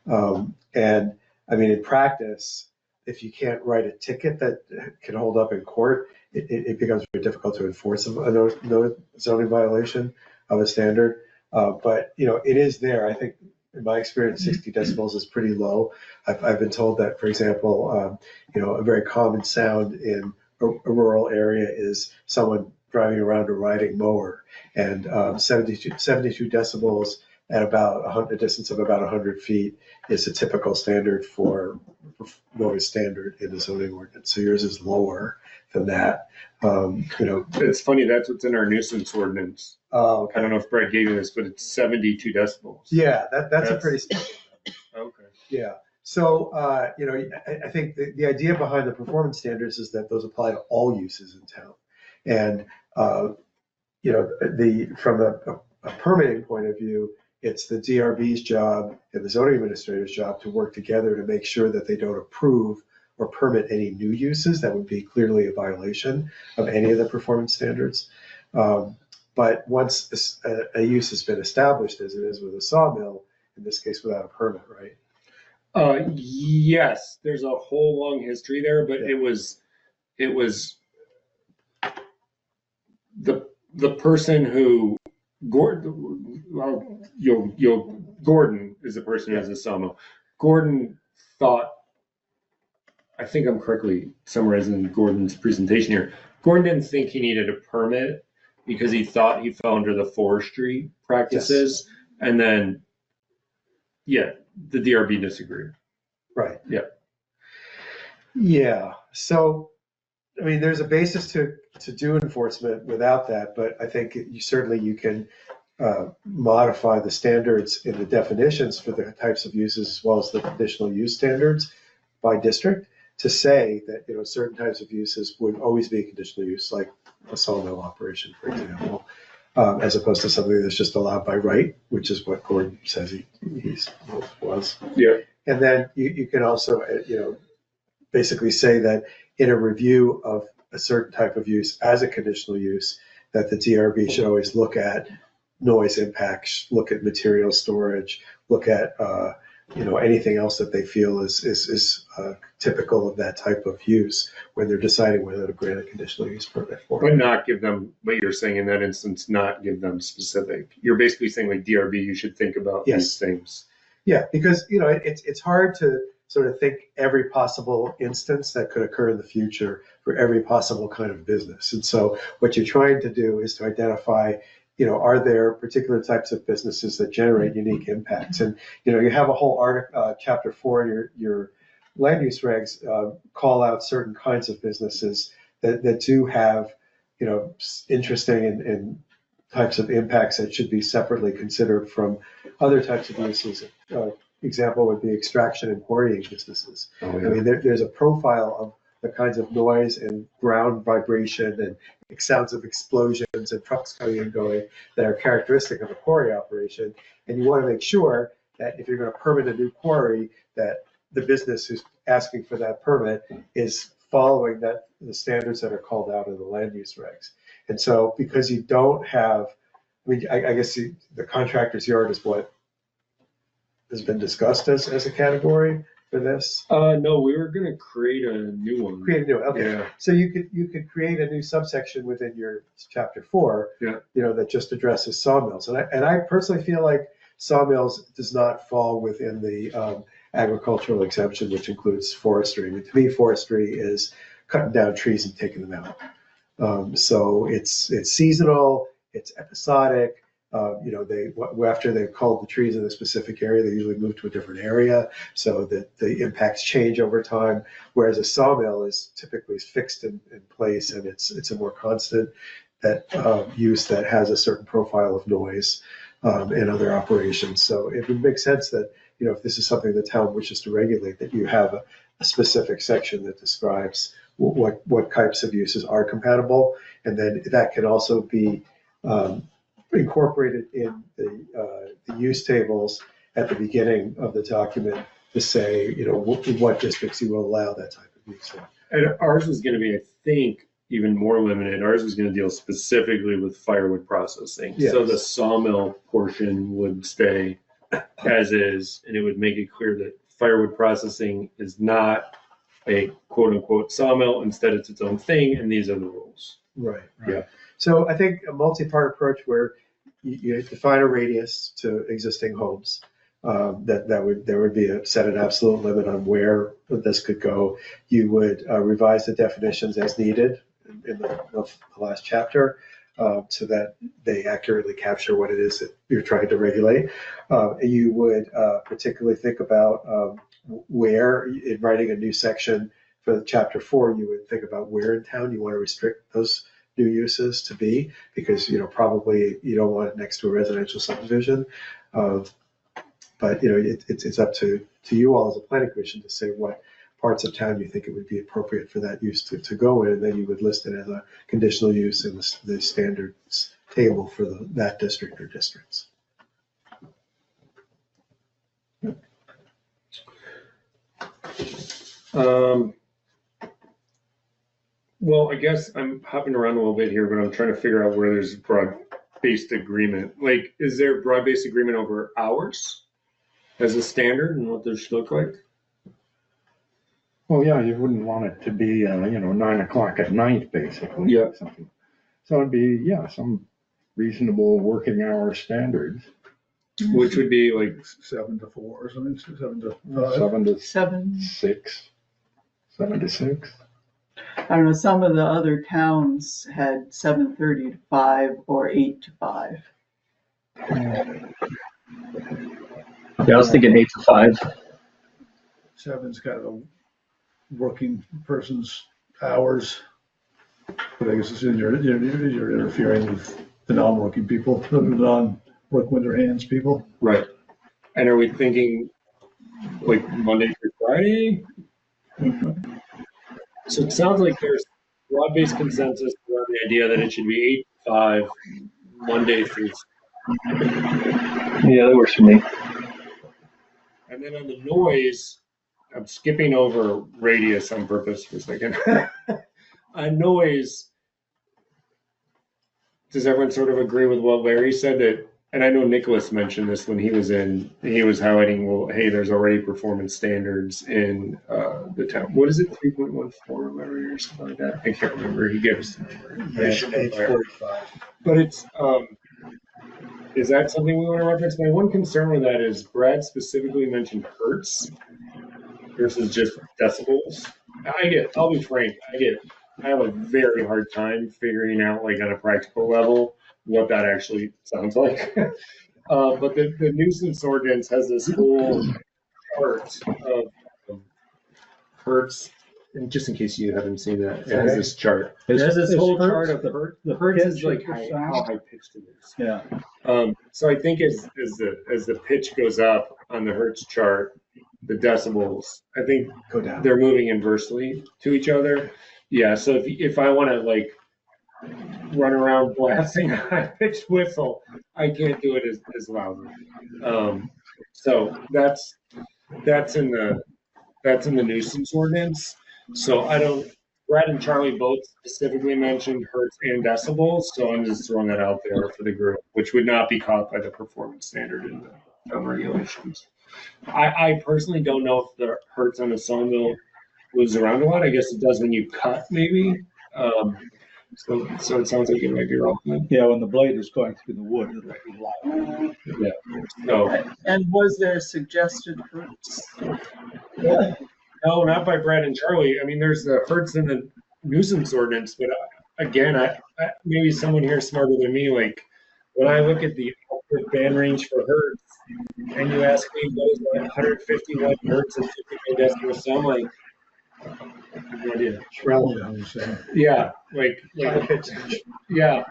And I mean, in practice, if you can't write a ticket that can hold up in court, it becomes very difficult to enforce a no zoning violation of a standard. But, it is there. I think in my experience, 60 decibels is pretty low. I've been told that, for example, a very common sound in a rural area is someone driving around a riding mower, and 72 decibels at about a distance of about 100 feet is a typical standard for noise standard in the zoning ordinance. So yours is lower than that. It's funny, that's what's in our nuisance ordinance. Oh, okay. I don't know if Brett gave you this, but it's 72 decibels. Yeah, that's a pretty. Okay. Yeah. So, I think the idea behind the performance standards is that those apply to all uses in town. And, from a permitting point of view, it's the DRB's job and the zoning administrator's job to work together to make sure that they don't approve or permit any new uses that would be clearly a violation of any of the performance standards. But once a use has been established, as it is with a sawmill, in this case without a permit, right? Yes, there's a whole long history there, but it was the person who Gordon is the person who has a sawmill. Gordon thought, I think I'm correctly summarizing Gordon's presentation here. Gordon didn't think he needed a permit because he thought he fell under the forestry practices, and then the DRB disagreed. Right. Yeah. Yeah. So, there's a basis to do enforcement without that, but I think you can modify the standards in the definitions for the types of uses as well as the conditional use standards by district to say that, certain types of uses would always be a conditional use, like a sawmill operation, for example, as opposed to something that's just allowed by right, which is what Gordon says he was. Yeah. And then you can also, basically say that in a review of a certain type of use as a conditional use, that the DRB should always look at noise impacts, look at material storage, look at anything else that they feel is typical of that type of use when they're deciding whether to grant a conditional use permit for it. But not give them, what you're saying in that instance, not give them specific. You're basically saying, like, DRB, you should think about these things. Yeah, because it's hard to sort of think every possible instance that could occur in the future for every possible kind of business. And so what you're trying to do is to identify, are there particular types of businesses that generate unique impacts? And, you have a whole chapter 4 in your land use regs call out certain kinds of businesses that do have, interesting and types of impacts that should be separately considered from other types of uses. Example would be extraction and quarrying businesses. Oh, yeah. There's a profile of the kinds of noise and ground vibration and sounds of explosions and trucks coming and going that are characteristic of a quarry operation. And you want to make sure that if you're going to permit a new quarry, that the business who's asking for that permit is following the standards that are called out in the land use regs. And so because you don't have, I guess the contractor's yard is what has been discussed as a category for this? No, we were going to create a new one. Create a new one, okay. Yeah. So you could create a new subsection within your chapter 4, that just addresses sawmills. And I personally feel like sawmills does not fall within the agricultural exemption, which includes forestry. To me, forestry is cutting down trees and taking them out. So it's seasonal, it's episodic. After they've culled the trees in a specific area, they usually move to a different area so that the impacts change over time. Whereas a sawmill is typically fixed in place, and it's a more constant use that has a certain profile of noise and other operations. So it would make sense that if this is something the town wishes to regulate, that you have a specific section that describes what types of uses are compatible, and then that can also be incorporated in the use tables at the beginning of the document to say, what districts you will allow that type of use in. And ours was going to be, I think, even more limited. Ours was going to deal specifically with firewood processing. Yes. So the sawmill portion would stay as is, and it would make it clear that firewood processing is not a quote unquote sawmill. Instead, it's its own thing, and these are the rules. Right. Yeah. So I think a multi-part approach where you define a radius to existing homes. There would be set an absolute limit on where this could go. You would revise the definitions as needed in the last chapter, so that they accurately capture what it is that you're trying to regulate. You would particularly think about where, in writing a new section for chapter 4, you would think about where in town you want to restrict those new uses to be, because probably you don't want it next to a residential subdivision. But it's up to you all as a planning commission to say what parts of town you think it would be appropriate for that use to go in, and then you would list it as a conditional use in the standards table for that district or districts. Well, I guess I'm hopping around a little bit here, but I'm trying to figure out where there's broad-based agreement. Like, is there broad-based agreement over hours as a standard and what this should look like? Well, yeah, you wouldn't want it to be, 9 o'clock at night, basically. Yeah. Something. So it'd be, some reasonable working hour standards. Which would be like 7 to 4 or something, 7 to 5. 7 to 7. 6. 7 to 6. I don't know, some of the other towns had 7:30 to 5 or 8 to 5. Yeah, I was thinking 8 to 5. 7's kind of a working person's hours. But I guess it's you're interfering with the non-working people, the non-work with their hands people. right. And are we thinking like Monday through Friday? So it sounds like there's broad-based consensus around the idea that it should be 8 to 5, Monday through. Yeah, that works for me. And then on the noise, I'm skipping over radius on purpose for a second. On noise, does everyone sort of agree with what Larry said? That, and I know Nicholas mentioned this when he was highlighting, well, hey, there's already performance standards in the town. What is it, 3.14, Larry, or something like that? I can't remember. He gave us the number. Page 45. But it's, is that something we want to reference? My one concern with that is Brad specifically mentioned hertz versus just decibels. I get it. I'll be frank. I have a very hard time figuring out, like on a practical level, what that actually sounds like. But the nuisance ordinance has this whole chart of hertz. And just in case you haven't seen that, it has this chart. It has this whole chart of the hertz is like how high pitched it is. Yeah. So I think as the pitch goes up on the hertz chart, the decibels, I think Go down. they're moving inversely to each other. Yeah. So if I want to like run around blasting a high pitched whistle, I can't do it as loudly. So that's in the nuisance ordinance. So Brad and Charlie both specifically mentioned hertz and decibels, so I'm just throwing that out there for the group, which would not be caught by the performance standard in the town regulations. I personally don't know if the hertz on the sawmill moves around a lot. I guess it does when you cut, maybe. So it sounds like it might be relevant. Yeah, when the blade is going through the wood, it'll be loud. Yeah. So And was there suggested hertz? no, not by Brad and Charlie. I mean, there's the hertz in the nuisance ordinance, but again, I maybe someone here is smarter than me. Like when I look at the output band range for hertz, and you ask me what is that 151 hertz and 55 decibels, so I'm like, I have no idea. Yeah, like yeah.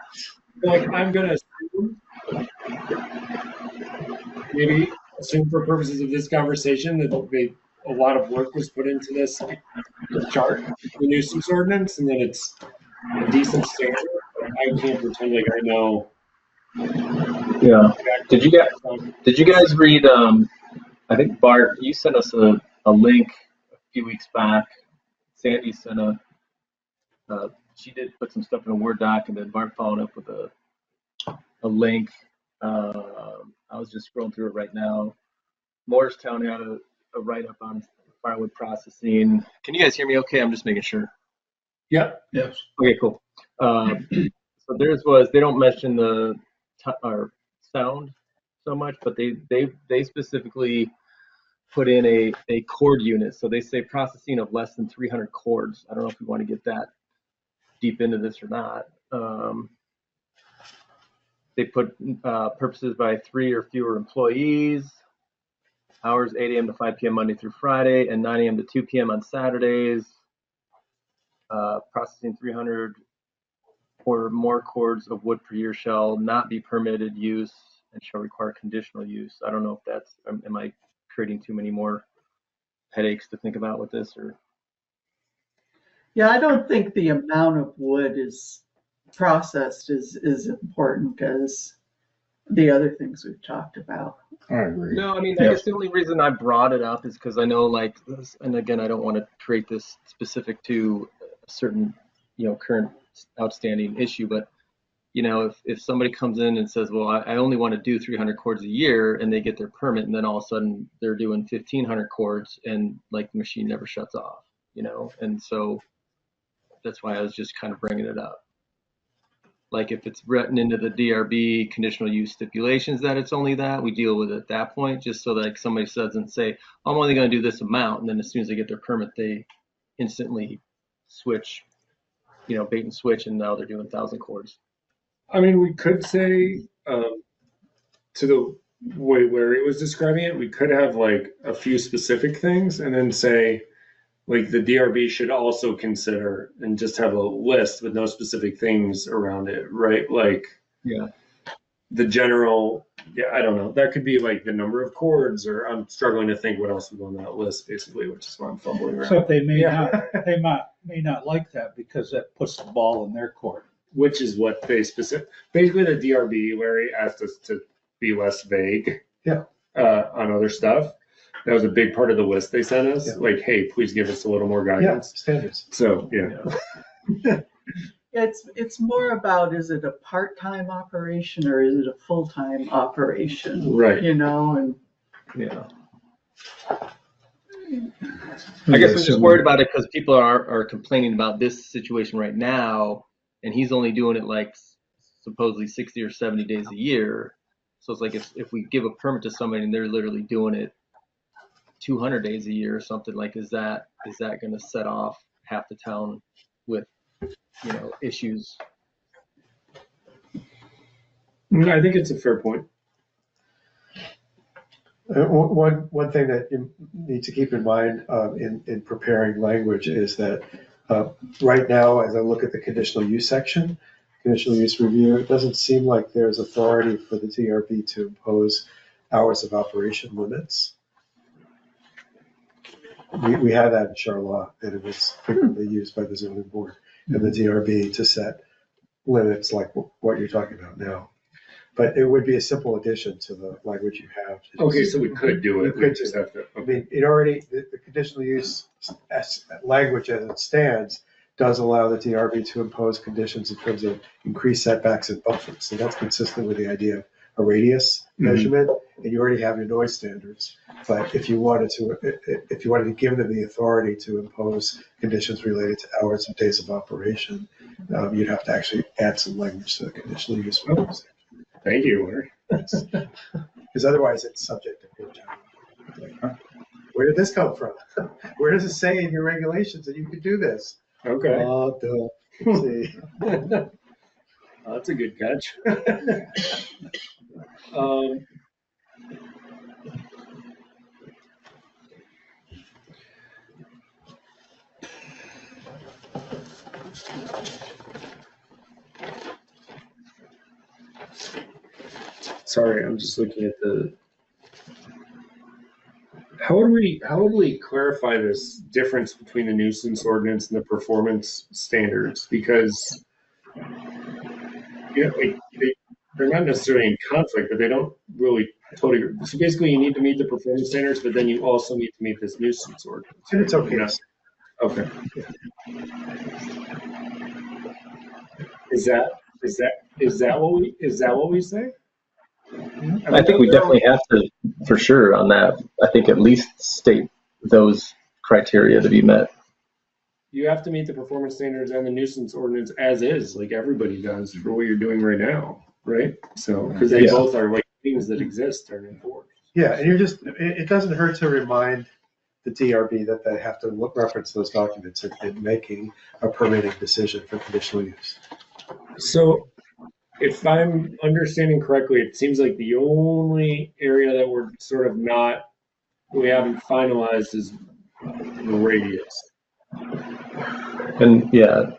Like I'm gonna maybe assume for purposes of this conversation that a lot of work was put into this chart, the nuisance ordinance, and then it's a decent standard. I can't pretend like I know. Yeah. Did you guys read? I think Bart, you sent us a link a few weeks back. Sandy sent she did put some stuff in a Word doc, and then Bart followed up with a link. I was just scrolling through it right now. Morristown had a write-up on firewood processing. Can you guys hear me okay? I'm just making sure. Yep. Yes. Okay, cool. So theirs was, they don't mention the or sound so much, but they specifically put in a chord unit. So they say processing of less than 300 chords. I don't know if we want to get that deep into this or not. They put purposes by 3 or fewer employees, hours 8 a.m. to 5 p.m. Monday through Friday, and 9 a.m. to 2 p.m. on Saturdays. Processing 300 or more cords of wood per year shall not be permitted use and shall require conditional use. I don't know if that's, am I creating too many more headaches to think about with this, or? Yeah, I don't think the amount of wood is processed is important as the other things we've talked about. I agree. No, I mean, I guess the only reason I brought it up is because I know, like, and again, I don't want to create this specific to a certain, current outstanding issue, but, if somebody comes in and says, well, I only want to do 300 chords a year, and they get their permit, and then all of a sudden they're doing 1,500 chords, and like the machine never shuts off, and so that's why I was just kind of bringing it up. Like if it's written into the DRB conditional use stipulations that it's only that, we deal with it at that point, just so that like somebody doesn't say, I'm only going to do this amount, and then as soon as they get their permit, they instantly switch, bait and switch, and now they're doing 1,000 chords. I mean, we could say, to the way Larry was describing it, we could have like a few specific things and then say, like the DRB should also consider, and just have a list with no specific things around it, right? Like, yeah, the general, I don't know. That could be like the number of chords, or I'm struggling to think what else would go on that list, basically, which is why I'm fumbling around. Except they may not like that because that puts the ball in their court. Which is what they basically the DRB, Larry, asked us to be less vague. Yeah. On other stuff. That was a big part of the list they sent us. Yeah. Like, hey, please give us a little more Yeah, guidance. standards. So, yeah. It's more about, is it a part-time operation or is it a full-time operation? Right. And yeah. I guess I'm just worried about it because people are complaining about this situation right now, and he's only doing it like supposedly 60 or 70 days a year. So it's like if we give a permit to somebody and they're literally doing it 200 days a year or something, like is that going to set off half the town with issues? I think it's a fair point. One thing that you need to keep in mind in preparing language is that right now, as I look at the conditional use section, conditional use review, it doesn't seem like there's authority for the DRB to impose hours of operation limits. We have that in Charlotte, and it was frequently used by the zoning board and the DRB to set limits like what you're talking about now. But it would be a simple addition to the language you have. Okay, so we could do it. We could just have to. I mean, it already, the conditional use language as it stands does allow the DRB to impose conditions in terms of increased setbacks and buffers. So that's consistent with the idea of a radius measurement, and you already have your noise standards. But if you wanted to give them the authority to impose conditions related to hours and days of operation, you'd have to actually add some language to the conditional use rules. Thank you, Larry. Because otherwise it's subject to court judgment. Where did this come from? Where does it say in your regulations that you could do this? Okay. See. That's a good catch. Sorry, I'm just looking at the. How would we clarify this difference between the nuisance ordinance and the performance standards? Because they're not necessarily in conflict, but they don't really totally. So basically, you need to meet the performance standards, but then you also need to meet this nuisance ordinance. And it's okay. Okay. Is that what we say? I think we definitely have to, for sure, on that. I think at least state those criteria to be met. You have to meet the performance standards and the nuisance ordinance as is, like everybody does for what you're doing right now, right? So, because they Yeah. both are like things that exist and enforced. Yeah, and it doesn't hurt to remind the DRB that they have to reference those documents in making a permitting decision for conditional use. So, if I'm understanding correctly, it seems like the only area that we're sort of we haven't finalized is the radius. And yeah,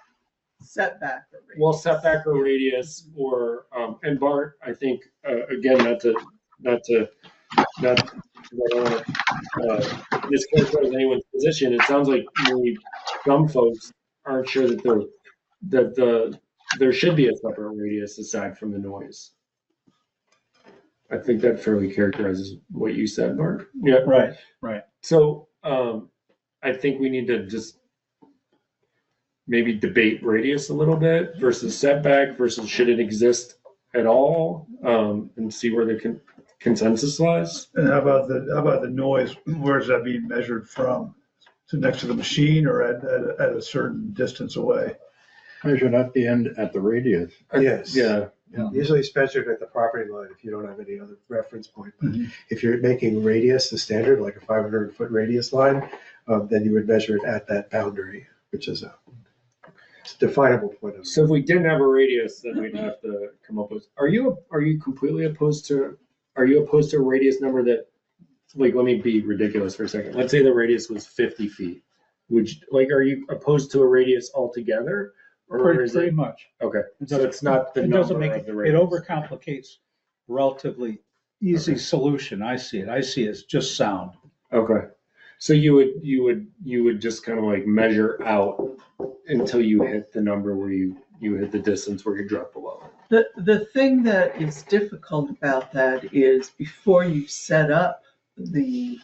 Setback. or radius. Well, setback or radius, or and Bart, I think again, not to I don't want to mischaracterize anyone's position. It sounds like maybe some folks aren't sure that there should be a separate radius aside from the noise. I think that fairly characterizes what you said, Bart. Yeah. Right. So I think we need to just maybe debate radius a little bit versus setback versus should it exist at all, and see where the consensus lies. And how about the noise? Where is that being measured from? To next to the machine or at a certain distance away? Measured at the end, at the radius. Yes. Yeah. Usually it's measured at the property line if you don't have any other reference point. But Mhm. if you're making radius the standard, like a 500-foot radius line, then you would measure it at that boundary, which is it's a definable point of. So if we didn't have a radius, then we'd have to come up with. Are you completely opposed to? Are you opposed to a radius number that? Like, let me be ridiculous for a second. Let's say the radius was 50 feet. Are you opposed to a radius altogether? Or is Pretty it? much. Okay. It So doesn't- it's not the It doesn't number make of it, the it radius. overcomplicates relatively easy solution. I see it as just sound. Okay. So you would just kind of like measure out until you hit the number where you hit the distance where you drop below. The thing that is difficult about that is before you set up the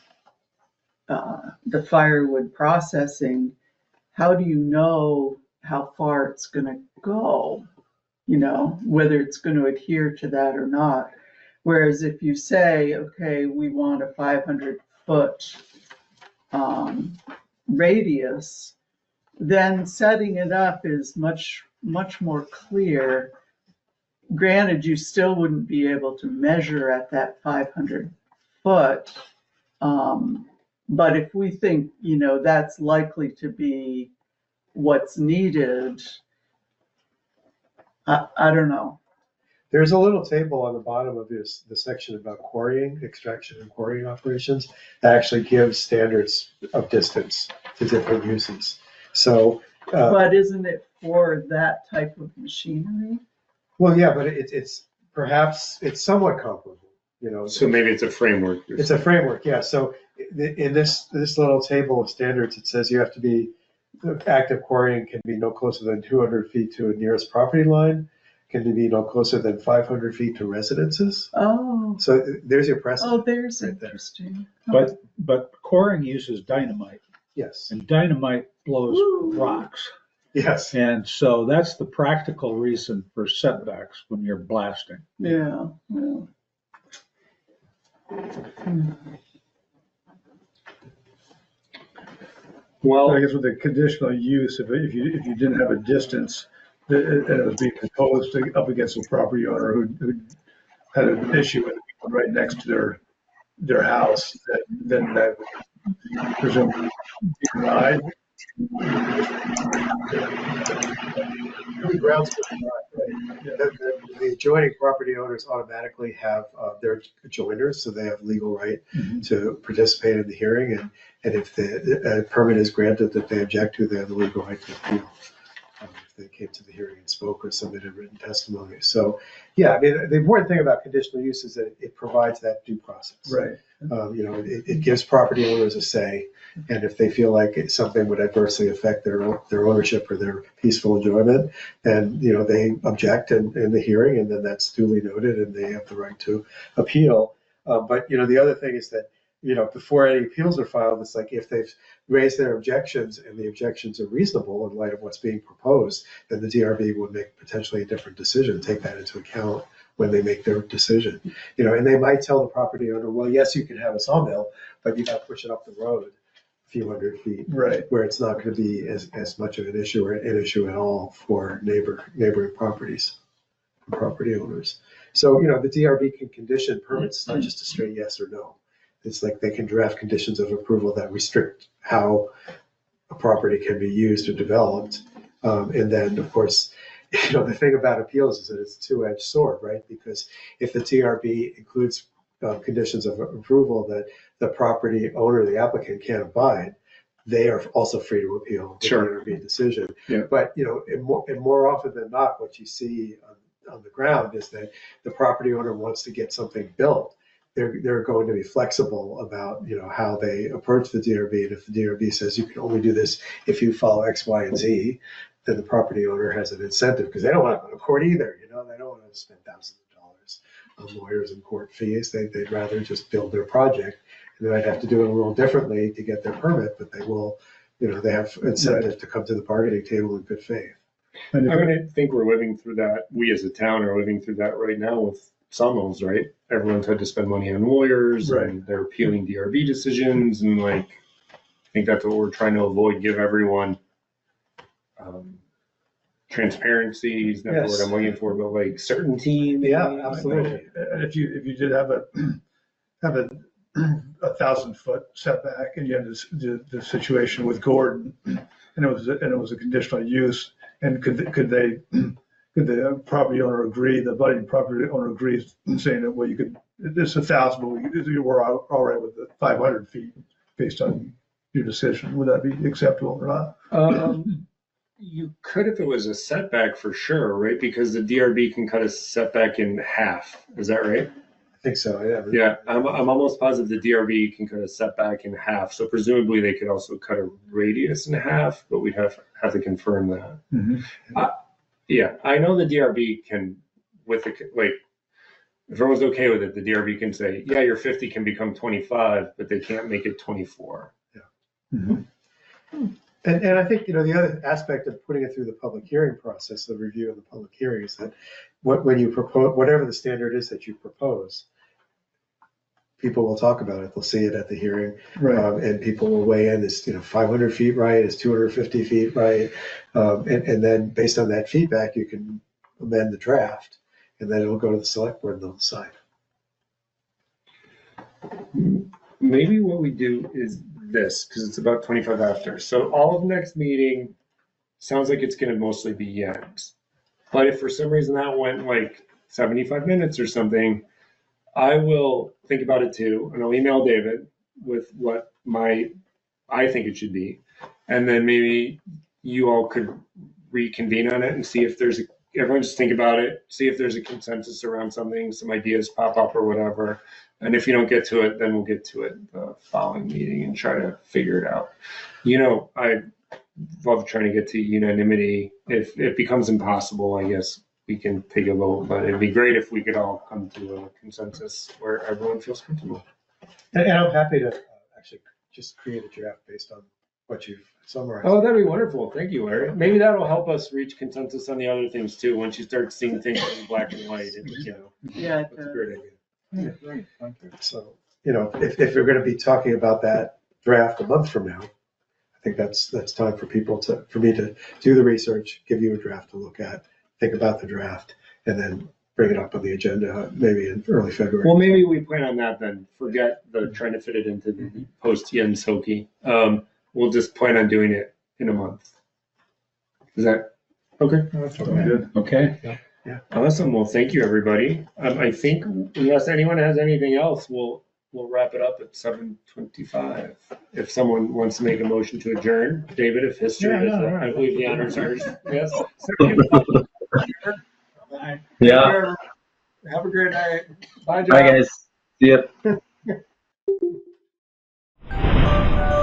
firewood processing, how do you know how far it's going to go? You know, whether it's going to adhere to that or not. Whereas if you say, okay, we want a 500-foot radius, then setting it up is much more clear. Granted, you still wouldn't be able to measure at that 500 foot. But if we think, that's likely to be what's needed, I don't know. There's a little table on the bottom of the section about quarrying, extraction and quarrying operations that actually gives standards of distance to different uses. So, But isn't it for that type of machinery? well, yeah, but it's perhaps it's somewhat comparable, So maybe it's a framework. It's a framework, yeah. So in this little table of standards, it says you have to be, active quarrying can be no closer than 200 feet to a nearest property line, can be no closer than 500 feet to residences. Oh, So there's your precedent. there's right there. interesting. But quarrying uses dynamite, Yes, and dynamite blows Woo. rocks. yes. And so that's the practical reason for setbacks when you're blasting. Yeah. Well, I guess with the conditional use, if you didn't have a distance, and it was being proposed up against a property owner who had an issue with it right next to their house, then that would presumably be denied. Grounds for denial, right? The adjoining property owners automatically have their adjoiners, so they have legal right to participate in the hearing, and if the permit is granted that they object to, they have the legal right to appeal. If they came to the hearing and spoke or submitted written testimony. So, yeah, I mean, the important thing about conditional use is that it provides that due process. Right. It gives property owners a say, and if they feel like something would adversely affect their ownership or their peaceful enjoyment, then they object in the hearing, and then that's duly noted, and they have the right to appeal. But the other thing is that before any appeals are filed, it's like if they've raised their objections and the objections are reasonable in light of what's being proposed, then the DRB would make potentially a different decision, take that into account when they make their decision. And they might tell the property owner, well, yes, you can have a sawmill, but you got to push it up the road few hundred feet, Right. where it's not going to be as much of an issue or an issue at all for neighboring properties, property owners. So, the DRB can condition permits, not just a straight yes or no. It's like they can draft conditions of approval that restrict how a property can be used or developed. And then, of course, the thing about appeals is that it's a two-edged sword, right? Because if the TRB includes conditions of approval that the property owner, the applicant, can't abide, they are also free to appeal the DRB decision. Yeah. But, and more often than not, what you see on the ground is that the property owner wants to get something built. They're going to be flexible about how they approach the DRB, and if the DRB says you can only do this if you follow X, Y, and Z, then the property owner has an incentive, because they don't want to go to court either. They don't want to spend thousands of dollars on lawyers and court fees. They'd rather just build their project, and they might have to do it a little differently to get their permit, but they will, they have incentive to come to the bargaining table in good faith. I mean, I think we're living through that. We as a town are living through that right now with Sawmills, right? Everyone's had to spend money on lawyers, Right. and they're appealing DRB decisions, and I think that's what we're trying to avoid. Give everyone transparency is not the word I'm looking for, but certainty. Yeah, absolutely. And if you did have a 1,000-foot setback, and you had the situation with Gordon, and it was a conditional use, and could the property owner agree, the budding property owner agrees, saying that, well, it's 1,000, but you were all right with the 500 feet based on your decision. Would that be acceptable or not? You could if it was a setback for sure, right? Because the DRB can cut a setback in half. Is that right? I think so, yeah. Yeah, I'm almost positive the DRB can cut a setback in half. So presumably they could also cut a radius in half, but we'd have to confirm that. Mm-hmm. Yeah, I know the DRB can, if everyone's okay with it, the DRB can say, yeah, your 50 can become 25, but they can't make it 24. Yeah. Mm-hmm. And I think, the other aspect of putting it through the public hearing process, the review of the public hearing, is that when you propose, whatever the standard is that you propose, people will talk about it. They'll see it at the hearing. Right. And people will weigh in. Is 500 feet right? Is 250 feet right? And then based on that feedback, you can amend the draft, and then it'll go to the select board and they'll decide. Maybe what we do is this, because it's about 25 after. So all of next meeting sounds like it's going to mostly be yens. But if for some reason that went 75 minutes or something, I will think about it too, and I'll email David with what I think it should be. And then maybe you all could reconvene on it and see if everyone just think about it, see if there's a consensus around something, some ideas pop up or whatever. And if you don't get to it, then we'll get to it the following meeting and try to figure it out. I love trying to get to unanimity. If it becomes impossible, I guess we can take a vote, but it'd be great if we could all come to a consensus where everyone feels comfortable. And I'm happy to actually just create a draft based on what you've summarized. Oh, that'd be wonderful. Thank you, Larry. Maybe that'll help us reach consensus on the other things too, once you start seeing things in black and white. Yeah, That's a great idea. Yeah, great, thank you. So, if we're going to be talking about that draft a month from now, I think that's time for me to do the research, give you a draft to look at, think about the draft, and then bring it up on the agenda maybe in early February. Well, maybe we plan on that then. Forget the trying to fit it into the post-Jens Hokie. We'll just plan on doing it in a month. Is that okay? That's Okay. Good. Okay. Awesome. Well, thank you, everybody. I think unless anyone has anything else, we'll wrap it up at 7:25. If someone wants to make a motion to adjourn, David, if history is, I believe the honors are yes. Yeah. Have a great night. Bye, John. Bye, guys. See ya.